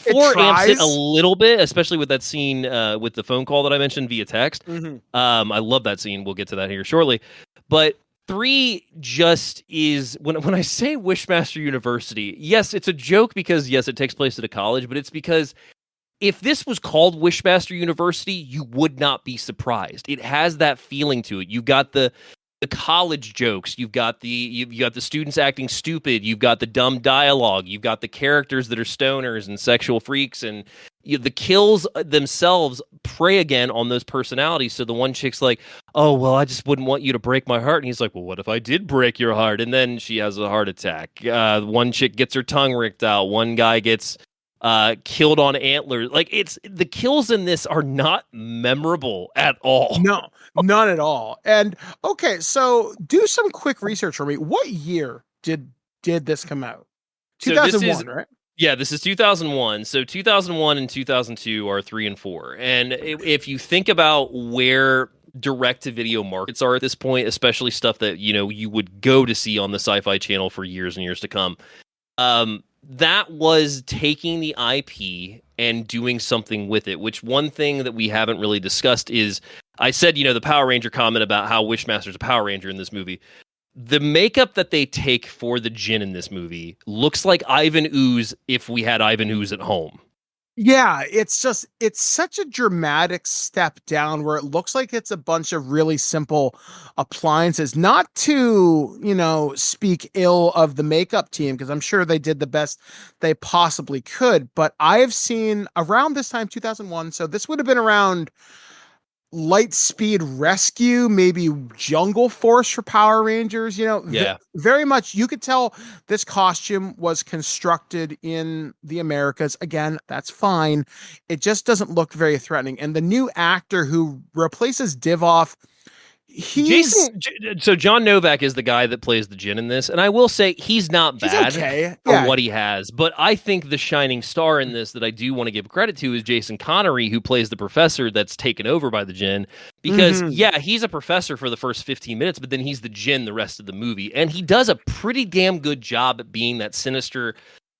it a little bit, especially with that scene with the phone call that I mentioned via text. Mm-hmm. I love that scene. We'll get to that here shortly. But 3 just is, when I say Wishmaster University, yes, it's a joke because, yes, it takes place at a college, but it's because if this was called Wishmaster University, you would not be surprised. It has that feeling to it. You've got the college jokes, you've got the students acting stupid, you've got the dumb dialogue, you've got the characters that are stoners and sexual freaks, and the kills themselves prey again on those personalities. So the one chick's like, oh, well, I just wouldn't want you to break my heart. And he's like, well, what if I did break your heart? And then she has a heart attack. One chick gets her tongue ripped out. One guy gets killed on antlers. Like, it's the kills in this are not memorable at all. No, none at all. And okay, so do some quick research for me. What year did this come out? 2001, right? Yeah, this is 2001. So 2001 and 2002 are 3 and 4. And if you think about where direct-to-video markets are at this point, especially stuff that, you would go to see on the Sci-Fi Channel for years and years to come, that was taking the IP and doing something with it, which one thing that we haven't really discussed is, I said, the Power Ranger comment about how Wishmaster's a Power Ranger in this movie. The makeup that they take for the Djinn in this movie looks like Ivan Ooze if we had Ivan Ooze at home. Yeah, it's such a dramatic step down where it looks like it's a bunch of really simple appliances. Not to, speak ill of the makeup team, because I'm sure they did the best they possibly could, but I have seen around this time, 2001, so this would have been around Lightspeed Rescue, maybe Jungle Force for Power Rangers, Yeah. very much you could tell this costume was constructed in the Americas. Again, that's fine. It just doesn't look very threatening. And the new actor who replaces Divoff, he's So John Novak is the guy that plays the Djinn in this, and I will say he's not he's bad okay. for Yeah. what he has. But I think the shining star in this that I do want to give credit to is Jason Connery, who plays the professor that's taken over by the Djinn. Because yeah, he's a professor for the first 15 minutes, but then he's the Djinn the rest of the movie, and he does a pretty damn good job at being that sinister,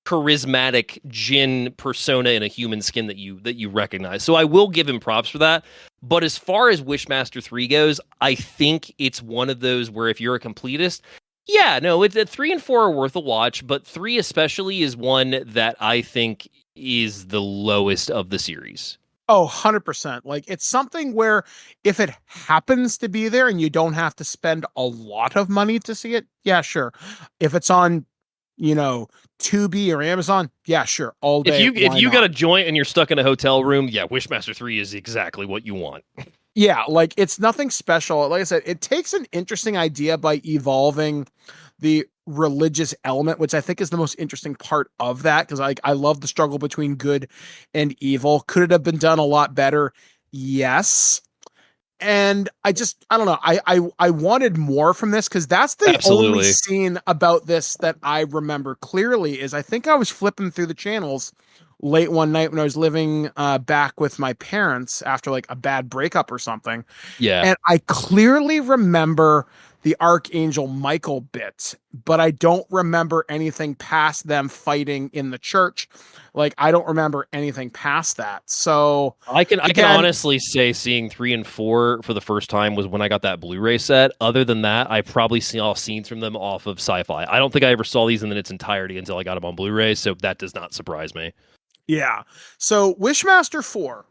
charismatic Djinn persona in a human skin that you recognize. So I will give him props for that. But as far as Wishmaster 3 goes, I think it's one of those where if you're a completist, yeah, no, it's 3 and 4 are worth a watch, but 3 especially is one that I think is the lowest of the series. Oh, 100%. Like, it's something where if it happens to be there and you don't have to spend a lot of money to see it, yeah, sure. If it's on, Tubi or Amazon, yeah, sure, all day. If you got a joint and you're stuck in a hotel room, yeah, Wishmaster 3 is exactly what you want. Yeah, like, it's nothing special. Like I said, it takes an interesting idea by evolving the religious element, which I think is the most interesting part of that, because I love the struggle between good and evil. Could it have been done a lot better? Yes. And I don't know. I wanted more from this, because that's the only scene about this that I remember clearly. Is I think I was flipping through the channels late one night when I was living back with my parents after like a bad breakup or something. Yeah. And I clearly remember the Archangel Michael bit, but I don't remember anything past them fighting in the church. Like, I don't remember anything past that. So I can honestly say seeing 3 and 4 for the first time was when I got that Blu-ray set. Other than that, I probably seen all scenes from them off of Sci-Fi. I don't think I ever saw these in its entirety until I got them on Blu-ray, so that does not surprise me. Yeah. So Wishmaster 4.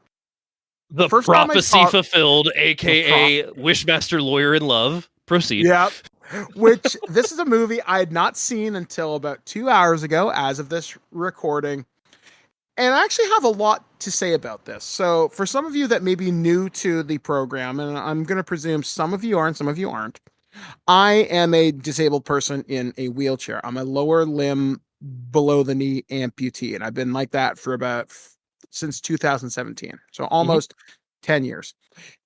The first prophecy fulfilled, aka Wishmaster Lawyer in Love. Proceed. Yeah. Which this is a movie I had not seen until about 2 hours ago as of this recording. And I actually have a lot to say about this. So for some of you that may be new to the program, and I'm going to presume some of you are and some of you aren't, I am a disabled person in a wheelchair. I'm a lower limb below the knee amputee, and I've been like that for since 2017. So almost 10 years.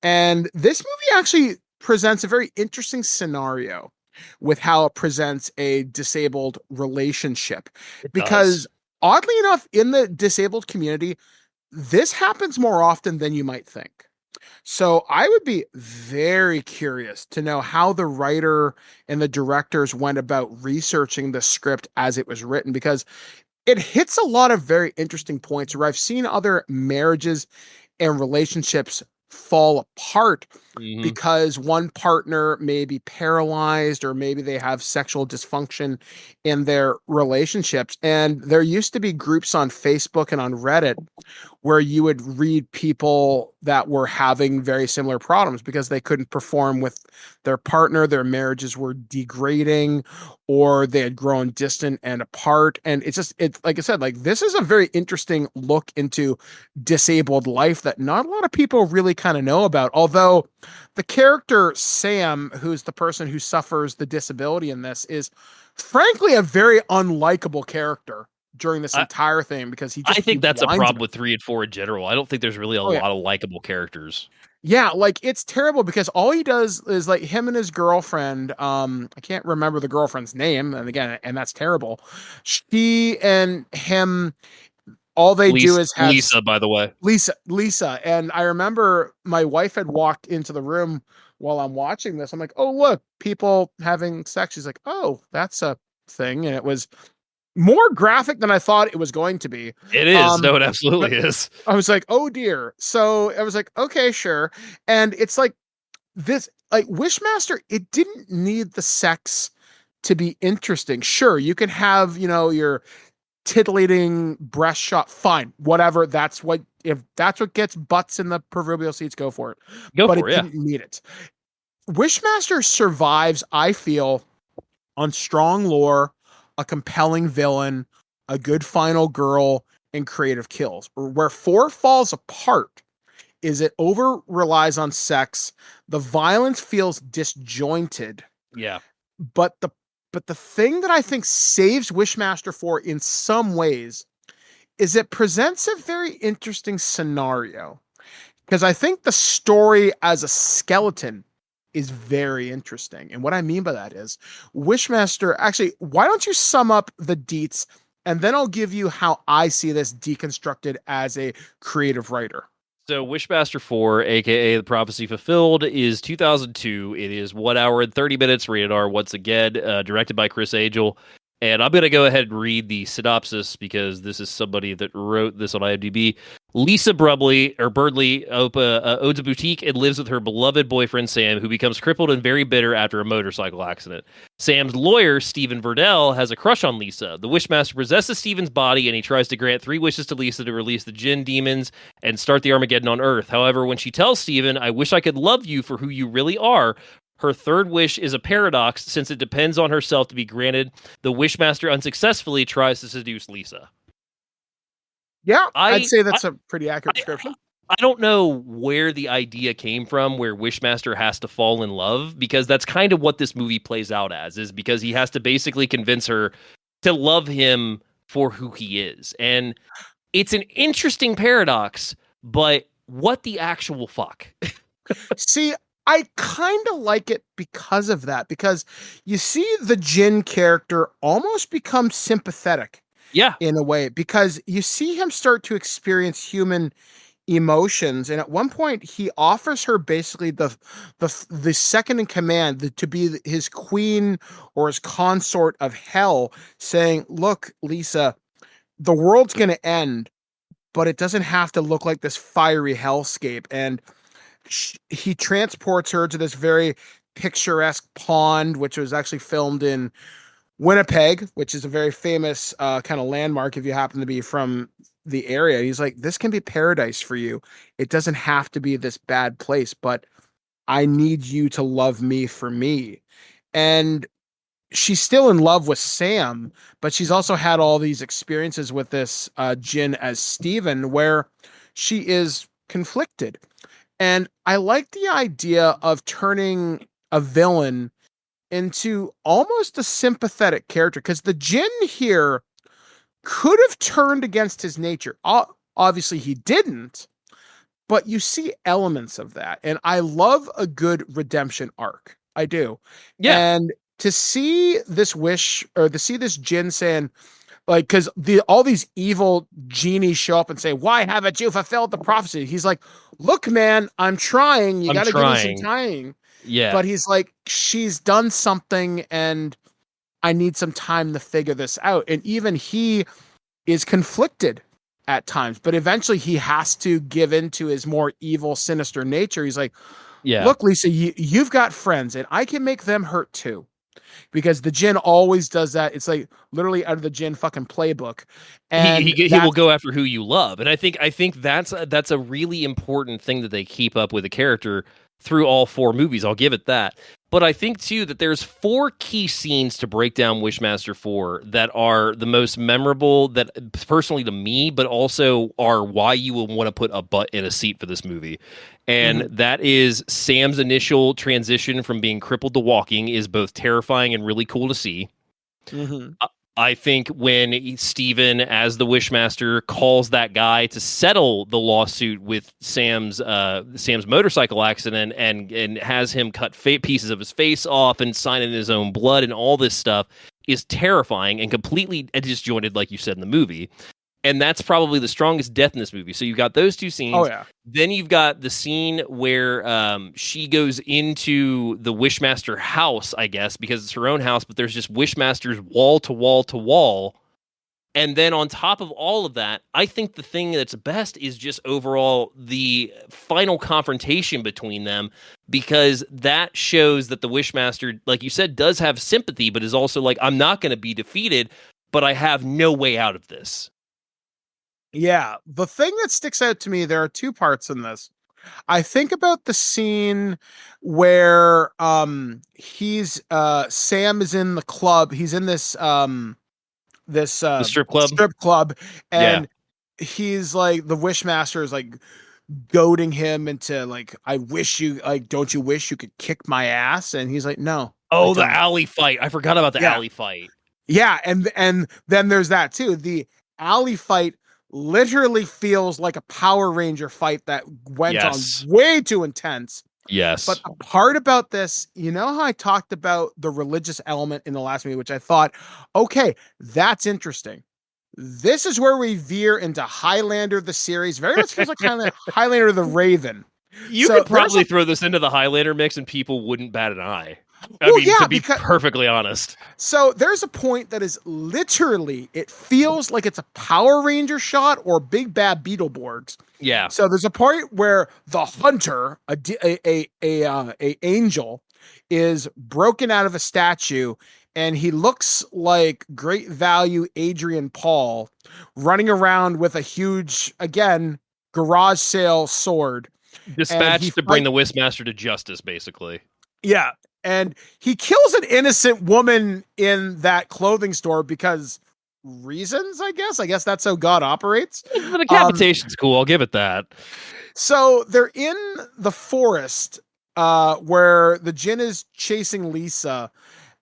And this movie actually presents a very interesting scenario with how it presents a disabled relationship. Because oddly enough, in the disabled community, this happens more often than you might think. So I would be very curious to know how the writer and the directors went about researching the script as it was written, because it hits a lot of very interesting points where I've seen other marriages and relationships fall apart because one partner may be paralyzed, or maybe they have sexual dysfunction in their relationships. And there used to be groups on Facebook and on Reddit where you would read people that were having very similar problems because they couldn't perform with their partner, their marriages were degrading, or they had grown distant and apart. And it's like I said, like, this is a very interesting look into disabled life that not a lot of people really kind of know about. Although the character Sam, who's the person who suffers the disability in this, is frankly a very unlikable character during this entire thing, because I think that's a problem with 3 and 4 in general. I don't think there's really a lot of likable characters. Yeah, like, it's terrible because all he does is, like, him and his girlfriend, I can't remember the girlfriend's name, and that's terrible. She and him, all they do is have Lisa, by the way. Lisa. And I remember my wife had walked into the room while I'm watching this. I'm like, oh, look, people having sex. She's like, oh, that's a thing. And it was more graphic than I thought it was going to be. It is. No, it absolutely is. I was like, oh dear. So I was like, okay, sure. And it's like this, like, Wishmaster, it didn't need the sex to be interesting. Sure, you can have, your titillating breast shot, fine, whatever. If that's what gets butts in the proverbial seats, go for it. But it didn't need it. Wishmaster survives, I feel, on strong lore, a compelling villain, a good final girl, and creative kills. Where 4 falls apart is it over relies on sex. The violence feels disjointed. Yeah. But the thing that I think saves Wishmaster 4 in some ways is it presents a very interesting scenario. Because I think the story as a skeleton is very interesting. And what I mean by that is, Wishmaster, actually, why don't you sum up the deets, and then I'll give you how I see this deconstructed as a creative writer. So Wishmaster 4, aka The Prophecy Fulfilled, is 2002. It is 1 hour and 30 minutes, rated R once again, directed by Chris Angel. And I'm going to go ahead and read the synopsis because this is somebody that wrote this on IMDb. Lisa Burdley owns a boutique and lives with her beloved boyfriend, Sam, who becomes crippled and very bitter after a motorcycle accident. Sam's lawyer, Stephen Verdell, has a crush on Lisa. The Wishmaster possesses Stephen's body, and he tries to grant 3 wishes to Lisa to release the Jinn demons and start the Armageddon on Earth. However, when she tells Stephen, "I wish I could love you for who you really are," her third wish is a paradox since it depends on herself to be granted. The Wishmaster unsuccessfully tries to seduce Lisa. Yeah, I'd say that's a pretty accurate description. I don't know where the idea came from where Wishmaster has to fall in love, because that's kind of what this movie plays out as, is because he has to basically convince her to love him for who he is. And it's an interesting paradox, but what the actual fuck? See, I kind of like it because of that, because you see the Jinn character almost become sympathetic. Yeah. In a way, because you see him start to experience human emotions, and at one point he offers her basically the second in command, to be his queen or his consort of hell, saying, "Look, Lisa, the world's going to end, but it doesn't have to look like this fiery hellscape." And he transports her to this very picturesque pond, which was actually filmed in Winnipeg, which is a very famous kind of landmark if you happen to be from the area. He's like, "This can be paradise for you. It doesn't have to be this bad place, but I need you to love me for me." And she's still in love with Sam, but she's also had all these experiences with this Jinn as Stephen, where she is conflicted. And I like the idea of turning a villain into almost a sympathetic character, because the Jinn here could have turned against his nature. Obviously he didn't, but you see elements of that. And I love a good redemption arc. I do. Yeah. And to see this Jinn saying, like, because all these evil genies show up and say, "Why haven't you fulfilled the prophecy?" He's like, "Look, man, I'm trying. You got to give me some time." Yeah. But he's like, "She's done something and I need some time to figure this out." And even he is conflicted at times, but eventually he has to give into his more evil, sinister nature. He's like, "Yeah, look, Lisa, you've got friends and I can make them hurt too." Because the Jinn always does that. It's like literally out of the Jinn fucking playbook. And he will go after who you love. And I think that's a really important thing that they keep up with the character through all 4 movies. I'll give it that. But I think too that there's 4 key scenes to break down Wishmaster 4 that are the most memorable, that personally to me, but also are why you will want to put a butt in a seat for this movie. And that is Sam's initial transition from being crippled to walking is both terrifying and really cool to see. I think when Stephen, as the Wishmaster, calls that guy to settle the lawsuit with Sam's motorcycle accident and has him cut pieces of his face off and sign in his own blood and all this stuff is terrifying and completely disjointed, like you said in the movie. And that's probably the strongest death in this movie. So you've got those 2 scenes. Oh, yeah. Then you've got the scene where she goes into the Wishmaster house, I guess, because it's her own house, but there's just Wishmasters wall to wall to wall. And then on top of all of that, I think the thing that's best is just overall the final confrontation between them, because that shows that the Wishmaster, like you said, does have sympathy, but is also like, I'm not going to be defeated. but I have no way out of this. Yeah, the thing that sticks out to me, there are two parts in this. I think about the scene where he's Sam is in the club. He's in this The strip club? strip club, Yeah. and he's like, the Wishmaster is like goading him into like, I wish you, like, don't you wish you could kick my ass? And he's like, no. Oh, I the don't. alley fight. I forgot about the Yeah. alley fight. Yeah, and then there's that too. The alley fight literally feels like a Power Ranger fight that went Yes. on way too intense. Yes. But the part about this, you know how I talked about the religious element in the last movie, which I thought, okay, that's interesting. This is where we veer into Highlander the series. Very much feels like kind of Highlander the Raven. You So could probably throw this into the Highlander mix and people wouldn't bat an eye. I Well, mean, yeah, to be perfectly honest. So there's a point that is literally, it feels like it's a Power Ranger shot or Big Bad Beetleborgs. Yeah. So there's a point where the hunter, a angel, is broken out of a statue, and he looks like great value Adrian Paul running around with a huge, again, garage sale sword. Dispatched to bring the Wishmaster to justice, basically. Yeah. And he kills an innocent woman in that clothing store because reasons, I guess. I guess that's how God operates. The decapitation's cool. I'll give it that. So they're in the forest where the Djinn is chasing Lisa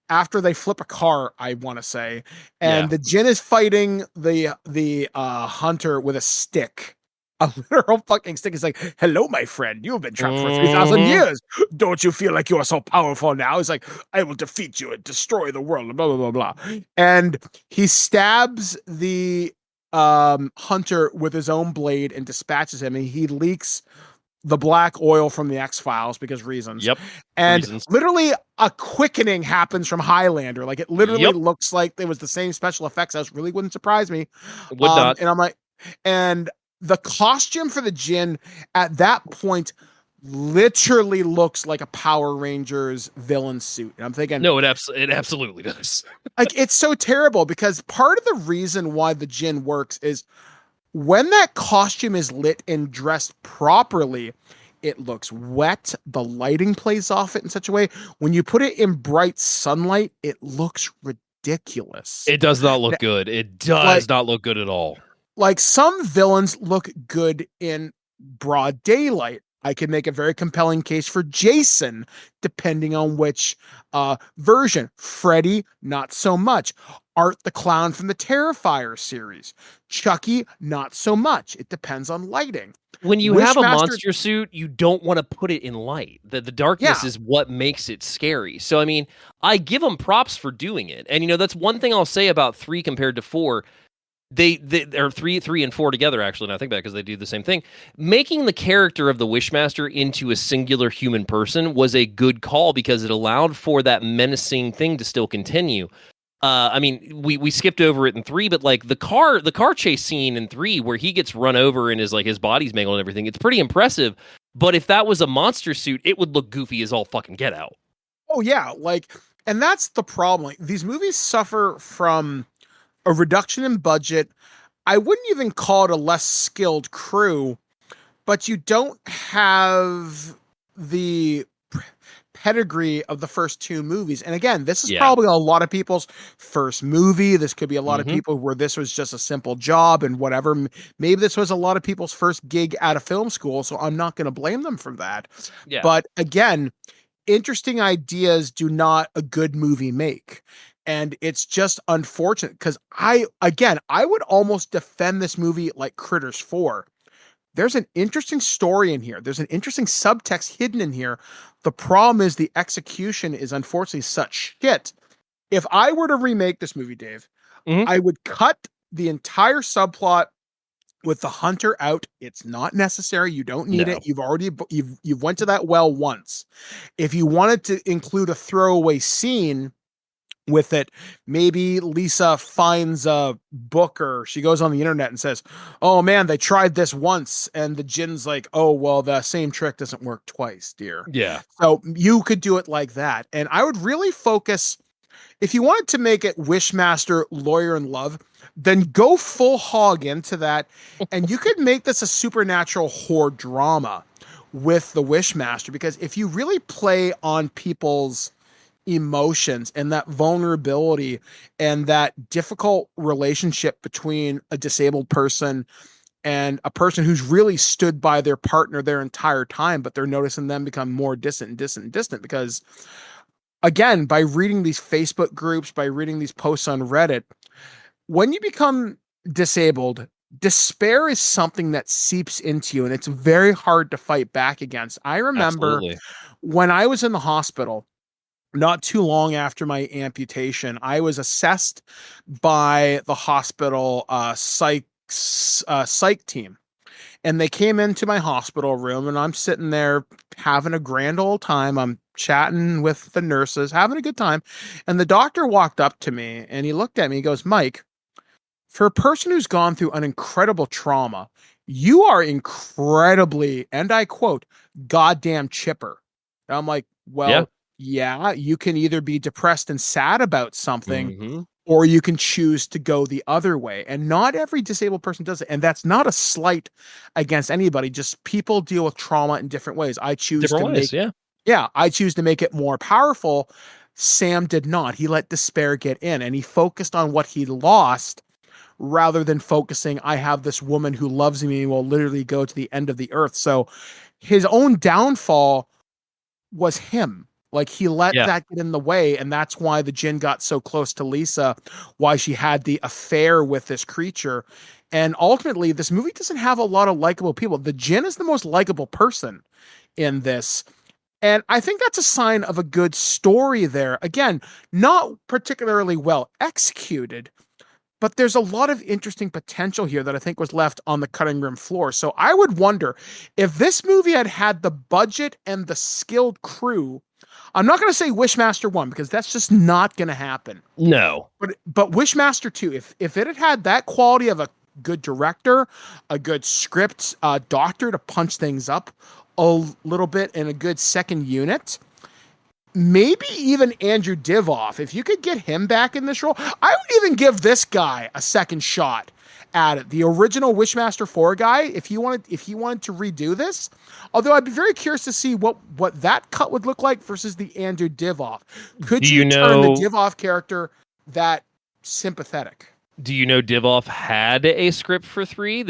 after they flip a car, I want to say. And the Djinn is fighting the hunter with a stick. A literal fucking stick. Is like, hello, my friend. You've been trapped for 3,000 years. Don't you feel like you are so powerful now? He's like, I will defeat you and destroy the world. Blah, blah, blah, blah. And he stabs the hunter with his own blade and dispatches him. And he leaks the black oil from the X-Files because reasons. Yep. And literally a quickening happens from Highlander. Like, it literally looks like it was the same special effects. That really wouldn't surprise me. It would not. And I'm like, and the costume for the Djinn at that point literally looks like a Power Rangers villain suit. And I'm thinking, no, it absolutely does. Like, it's so terrible because part of the reason why the Djinn works is when that costume is lit and dressed properly, it looks wet. The lighting plays off it in such a way. When you put it in bright sunlight, it looks ridiculous. It does not look good. It does not look good at all. Like, some villains look good in broad daylight. I can make a very compelling case for Jason, depending on which version. Freddy, not so much. Art the Clown from the Terrifier series. Chucky, not so much. It depends on lighting. When you have a monster suit, you don't want to put it in light. The darkness is what makes it scary. So, I mean, I give them props for doing it. And, you know, that's one thing I'll say about 3 compared to 4. They are 3 and 4 together, actually, and I think that because they do the same thing. Making the character of the Wishmaster into a singular human person was a good call because it allowed for that menacing thing to still continue. I mean, we skipped over it in 3, but like the car chase scene in 3 where he gets run over and his body's mangled and everything, it's pretty impressive. But if that was a monster suit, it would look goofy as all fucking get out. Oh yeah, and that's the problem. Like, these movies suffer from a reduction in budget. I wouldn't even call it a less skilled crew, but you don't have the pedigree of the first 2 movies. And again, this is probably a lot of people's first movie. This could be a lot of people where this was just a simple job and whatever. Maybe this was a lot of people's first gig at a film school, so I'm not going to blame them for that. Yeah. But again, interesting ideas do not a good movie make. And it's just unfortunate because I would almost defend this movie like Critters 4. There's an interesting story in here. There's an interesting subtext hidden in here. The problem is the execution is unfortunately such shit. If I were to remake this movie, Dave, I would cut the entire subplot with the hunter out. It's not necessary. You don't need it. You've went to that well once. If you wanted to include a throwaway scene with it, maybe Lisa finds a book or she goes on the internet and says, oh man, they tried this once, and the Djinn's like, oh well, the same trick doesn't work twice, dear. Yeah. So you could do it like that, and I would really focus if you wanted to make it Wishmaster, Lawyer in Love, then go full hog into that, and you could make this a supernatural horror drama with the Wishmaster, because if you really play on people's emotions and that vulnerability and that difficult relationship between a disabled person and a person who's really stood by their partner their entire time, but they're noticing them become more distant because, again, by reading these Facebook groups, by reading these posts on Reddit, when you become disabled, despair is something that seeps into you, and it's very hard to fight back against. I remember when I was in the hospital, not too long after my amputation, I was assessed by the hospital psych team. And they came into my hospital room, and I'm sitting there having a grand old time. I'm chatting with the nurses, having a good time. And the doctor walked up to me and he looked at me. He goes, "Mike, for a person who's gone through an incredible trauma, you are incredibly," and I quote, "goddamn chipper." And I'm like, well, yeah, you can either be depressed and sad about something, or you can choose to go the other way. And not every disabled person does it. And that's not a slight against anybody. Just people deal with trauma in different ways. I choose I choose to make it more powerful. Sam did not. He let despair get in, and he focused on what he lost rather than focusing, I have this woman who loves me and will literally go to the end of the earth. So his own downfall was him. Like, he let that get in the way, and that's why the djinn got so close to Lisa, why she had the affair with this creature. And ultimately, this movie doesn't have a lot of likable people. The djinn is the most likable person in this. And I think that's a sign of a good story there. Again, not particularly well executed, but there's a lot of interesting potential here that I think was left on the cutting room floor. So I would wonder if this movie had had the budget and the skilled crew. I'm not going to say Wishmaster 1, because that's just not going to happen. No. But Wishmaster 2, if it had had that quality of a good director, a good script doctor to punch things up a little bit, and a good second unit, maybe even Andrew Divoff, if you could get him back in this role, I would even give this guy a second shot at it. The original Wishmaster 4 guy, if he wanted to redo this, although I'd be very curious to see what that cut would look like versus the Andrew Divoff. Could you turn the Divoff character that sympathetic? Do you know Divoff had a script for 3?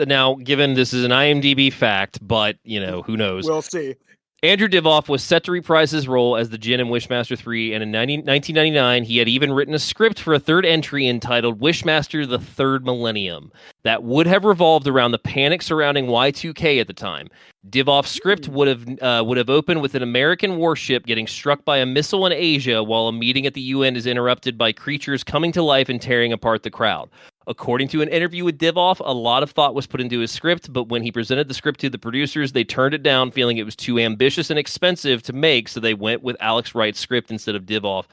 Now, given this is an IMDb fact, but who knows? We'll see. Andrew Divoff was set to reprise his role as the djinn in Wishmaster 3, and in 1999, he had even written a script for a third entry entitled Wishmaster: The Third Millennium that would have revolved around the panic surrounding Y2K at the time. Divoff's script would have opened with an American warship getting struck by a missile in Asia while a meeting at the UN is interrupted by creatures coming to life and tearing apart the crowd. According to an interview with Divoff, a lot of thought was put into his script, but when he presented the script to the producers, they turned it down, feeling it was too ambitious and expensive to make, so they went with Alex Wright's script instead of Divoff.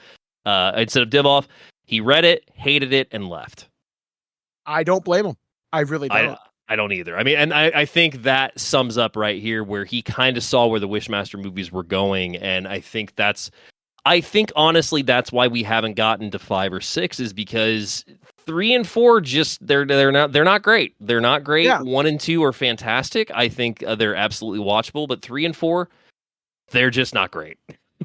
He read it, hated it, and left. I don't blame him. I really don't. I don't either. I mean, and I think that sums up right here where he kind of saw where the Wishmaster movies were going, and I think honestly that's why we haven't gotten to 5 or 6, is because 3 and 4 just they're not great. They're not great. Yeah. 1 and 2 are fantastic. I think they're absolutely watchable, but 3 and 4 they're just not great.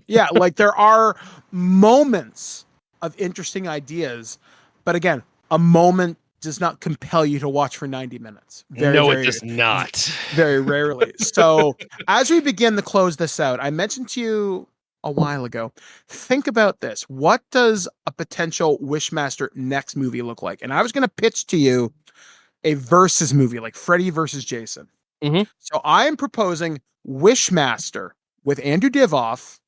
Yeah, like there are moments of interesting ideas, but again, a moment does not compel you to watch for 90 minutes. It does not. Very rarely. So as we begin to close this out, I mentioned to you a while ago, think about this. What does a potential Wishmaster next movie look like? And I was going to pitch to you a versus movie, like Freddy versus Jason. Mm-hmm. So I am proposing Wishmaster with Andrew Divoff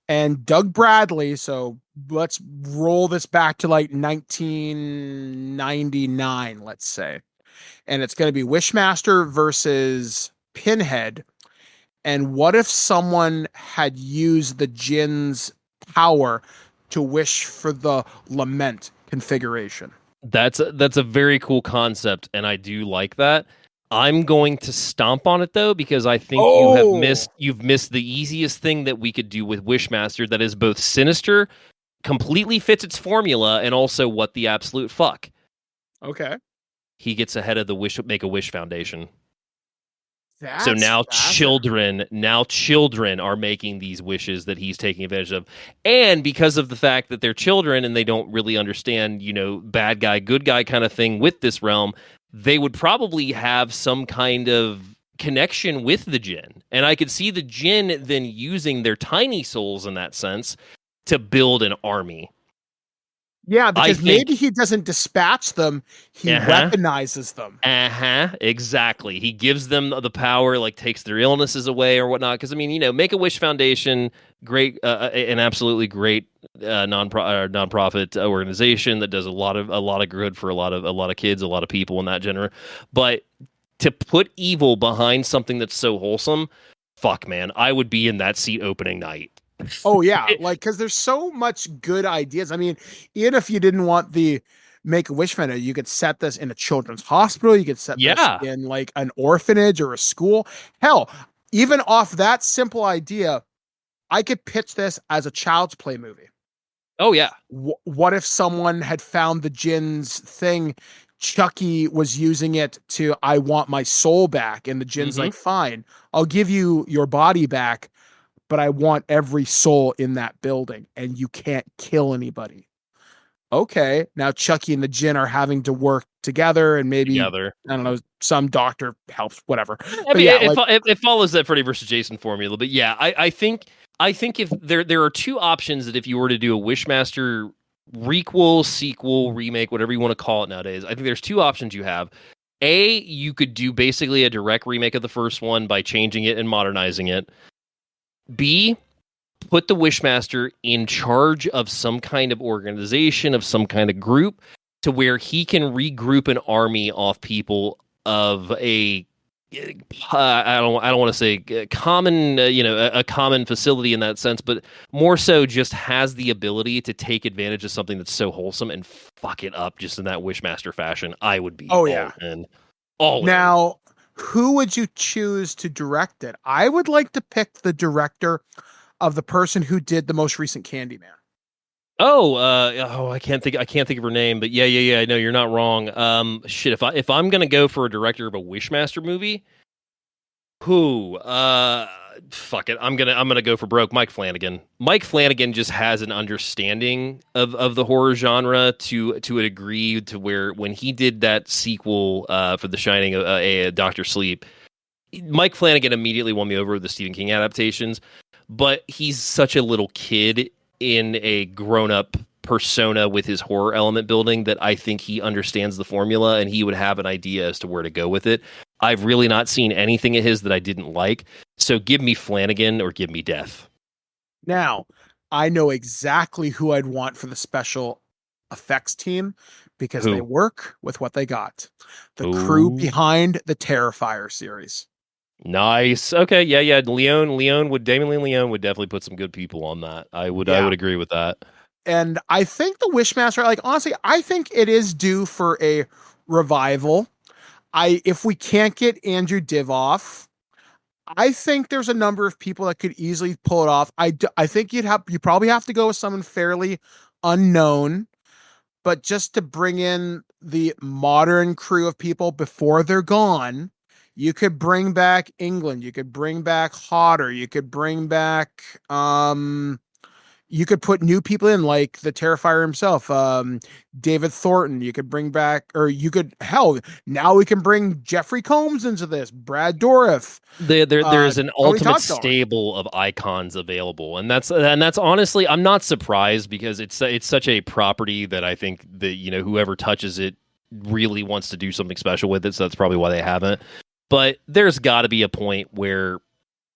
and Doug Bradley. So let's roll this back to like 1999, let's say. And it's going to be Wishmaster versus Pinhead. And what if someone had used the djinn's power to wish for the lament configuration? That's a very cool concept, and I do like that. I'm going to stomp on it though, because I think you've missed the easiest thing that we could do with Wishmaster that is both sinister completely fits its formula, and also what the absolute fuck. Okay. He gets ahead of the Make-A-Wish Foundation. That's so now children are making these wishes that he's taking advantage of. And because of the fact that they're children and they don't really understand, bad guy, good guy kind of thing with this realm, they would probably have some kind of connection with the Jinn. And I could see the Jinn then using their tiny souls in that sense to build an army. Yeah, because maybe he doesn't dispatch them, he weaponizes them. Exactly. He gives them the power, like takes their illnesses away or whatnot. Because Make-A-Wish Foundation, great, an absolutely great nonprofit organization that does a lot of good for a lot of kids, a lot of people in that genre. But to put evil behind something that's so wholesome, fuck, man, I would be in that seat opening night. Oh yeah, because there's so much good ideas. I mean, even if you didn't want the Make-A-Wish Foundation, you could set this in a children's hospital. You could set this in like an orphanage or a school. Hell, even off that simple idea, I could pitch this as a Child's Play movie. Oh yeah. What if someone had found the Jinn's thing? Chucky was using it to, I want my soul back, and the Jinn's like, fine, I'll give you your body back, but I want every soul in that building, and you can't kill anybody. Okay, now Chucky and the Jinn are having to work together, and maybe I don't know, some doctor helps, whatever. I mean, it follows that Freddy versus Jason formula. But yeah, I think if there are two options that if you were to do a Wishmaster requel, sequel, remake, whatever you want to call it nowadays, I think there's two options you have. A, you could do basically a direct remake of the first one by changing it and modernizing it. B, put the Wishmaster in charge of some kind of organization, of some kind of group, to where he can regroup an army of people of a I don't want to say common, a common facility in that sense, but more so just has the ability to take advantage of something that's so wholesome and fuck it up just in that Wishmaster fashion. I would be all in. Now, who would you choose to direct it? I would like to pick the director of the person who did the most recent Candyman. I can't think of her name, but yeah. No, you're not wrong. Shit, if I'm gonna go for a director of a Wishmaster movie, fuck it, I'm gonna go for broke Mike Flanagan. Mike Flanagan just has an understanding of the horror genre to a degree to where when he did that sequel for The Shining, Dr. Sleep, Mike Flanagan immediately won me over with the Stephen King adaptations. But he's such a little kid in a grown-up persona with his horror element building that I think he understands the formula and he would have an idea as to where to go with it. I've really not seen anything of his that I didn't like. So give me Flanagan or give me death. Now, I know exactly who I'd want for the special effects team because they work with what they got. The crew behind the Terrifier series. Nice. Okay. Yeah. Damien Leone would definitely put some good people on that. I would agree with that. And I think the Wishmaster, honestly, I think it is due for a revival. If we can't get Andrew Divoff, I think there's a number of people that could easily pull it off. I think you probably have to go with someone fairly unknown, but just to bring in the modern crew of people before they're gone. You could bring back England. You could bring back Hodder. You could bring back, you could put new people in like the Terrifier himself, David Thornton. You could bring back, now we can bring Jeffrey Combs into this, Brad Dourif. There's an ultimate stable of icons available. And that's honestly, I'm not surprised because it's such a property that I think that, whoever touches it really wants to do something special with it. So that's probably why they haven't. But there's got to be a point where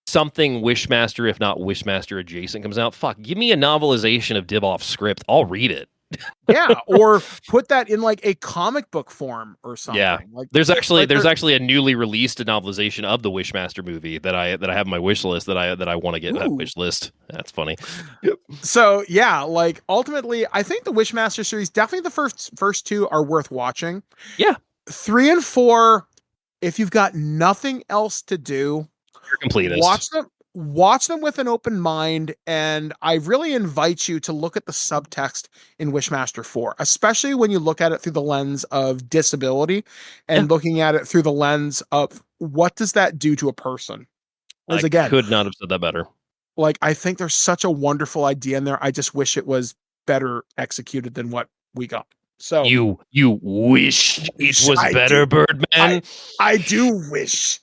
something Wishmaster, if not Wishmaster adjacent, comes out. Fuck, give me a novelization of Divoff's script. I'll read it. Yeah, or put that in like a comic book form or something. Yeah, there's actually a newly released novelization of the Wishmaster movie that I have on my wish list that I want to get that wish list. That's funny. So yeah, ultimately, I think the Wishmaster series, definitely the first two are worth watching. Yeah, 3 and 4. If you've got nothing else to do, you're completist. watch them with an open mind, and I really invite you to look at the subtext in Wishmaster 4, especially when you look at it through the lens of disability and looking at it through the lens of what does that do to a person? Because again, could not have said that better. Like, I think there's such a wonderful idea in there. I just wish it was better executed than what we got. So you wish it was better, Birdman. I do wish.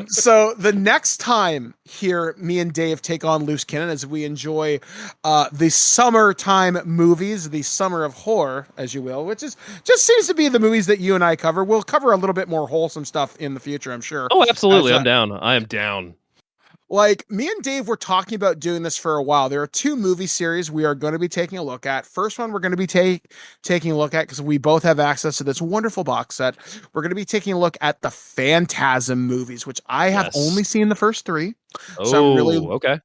So the next time here, me and Dave take on Loose Cannon as we enjoy the summertime movies, the summer of horror, as you will, which is just seems to be the movies that you and I cover. We'll cover a little bit more wholesome stuff in the future, I'm sure. Oh, absolutely. I'm down. I am down. Like, me and Dave were talking about doing this for a while. There are 2 movie series we are going to be taking a look at. First one we're going to be taking a look at, because we both have access to this wonderful box set. We're going to be taking a look at the Phantasm movies, which I have only seen the first 3. So I'm really okay.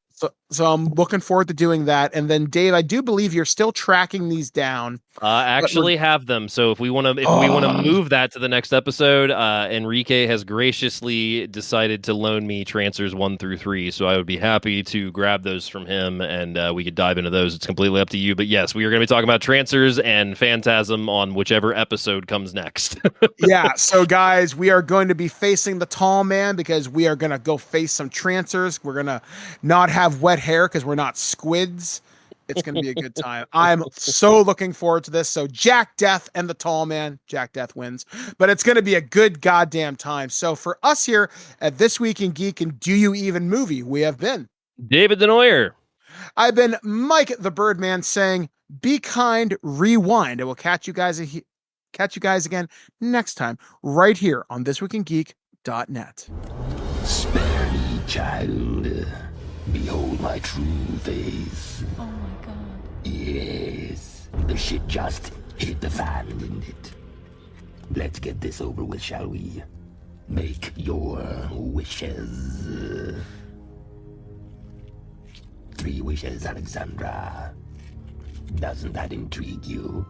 So I'm looking forward to doing that. And then Dave, I do believe you're still tracking these down. Actually have them. So if we want to move that to the next episode, Enrique has graciously decided to loan me Trancers 1 through 3. So I would be happy to grab those from him, and we could dive into those. It's completely up to you. But yes, we are going to be talking about Trancers and Phantasm on whichever episode comes next. Yeah. So guys, we are going to be facing the tall man because we are going to go face some Trancers. We're going to not have wet hair because we're not squids. It's going to be a good time. I'm so looking forward to this. So Jack Death and the tall man. Jack Death wins, but it's going to be a good goddamn time. So for us here at This Week in Geek and Do You Even Movie, we have been David Denoyer. I've been Mike the Birdman saying, be kind, rewind. And we'll catch you guys again next time right here on ThisWeekInGeek.net. Spare me, child. Behold my true face. Oh my god. Yes, the shit just hit the fan, didn't it? Let's get this over with, shall we? Make your wishes. 3 wishes, Alexandra. Doesn't that intrigue you?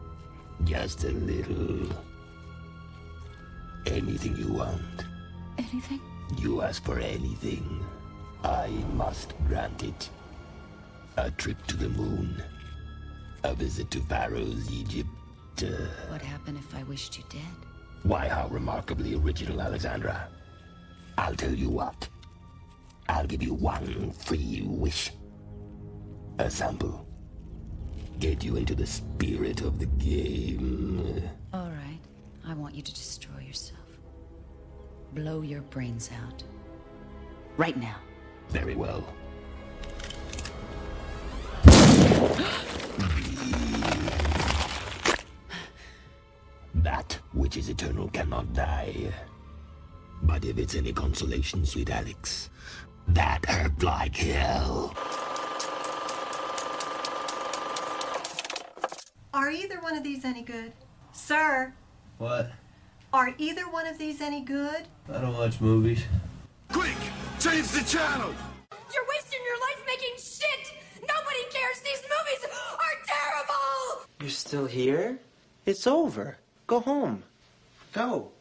Just a little. Anything you want. Anything? You ask for anything. I must grant it. A trip to the moon. A visit to Pharaoh's Egypt. What happened if I wished you dead? Why, how remarkably original, Alexandra. I'll tell you what. I'll give you 1 free wish. A sample. Get you into the spirit of the game. All right. I want you to destroy yourself. Blow your brains out. Right now. Very well. That which is eternal cannot die. But if it's any consolation, sweet Alex, that hurt like hell. Are either one of these any good? Sir, What? are either one of these any good? I don't watch movies. Quick! Change the channel! You're wasting your life making shit! Nobody cares! These movies are terrible! You're still here? It's over. Go home. Go.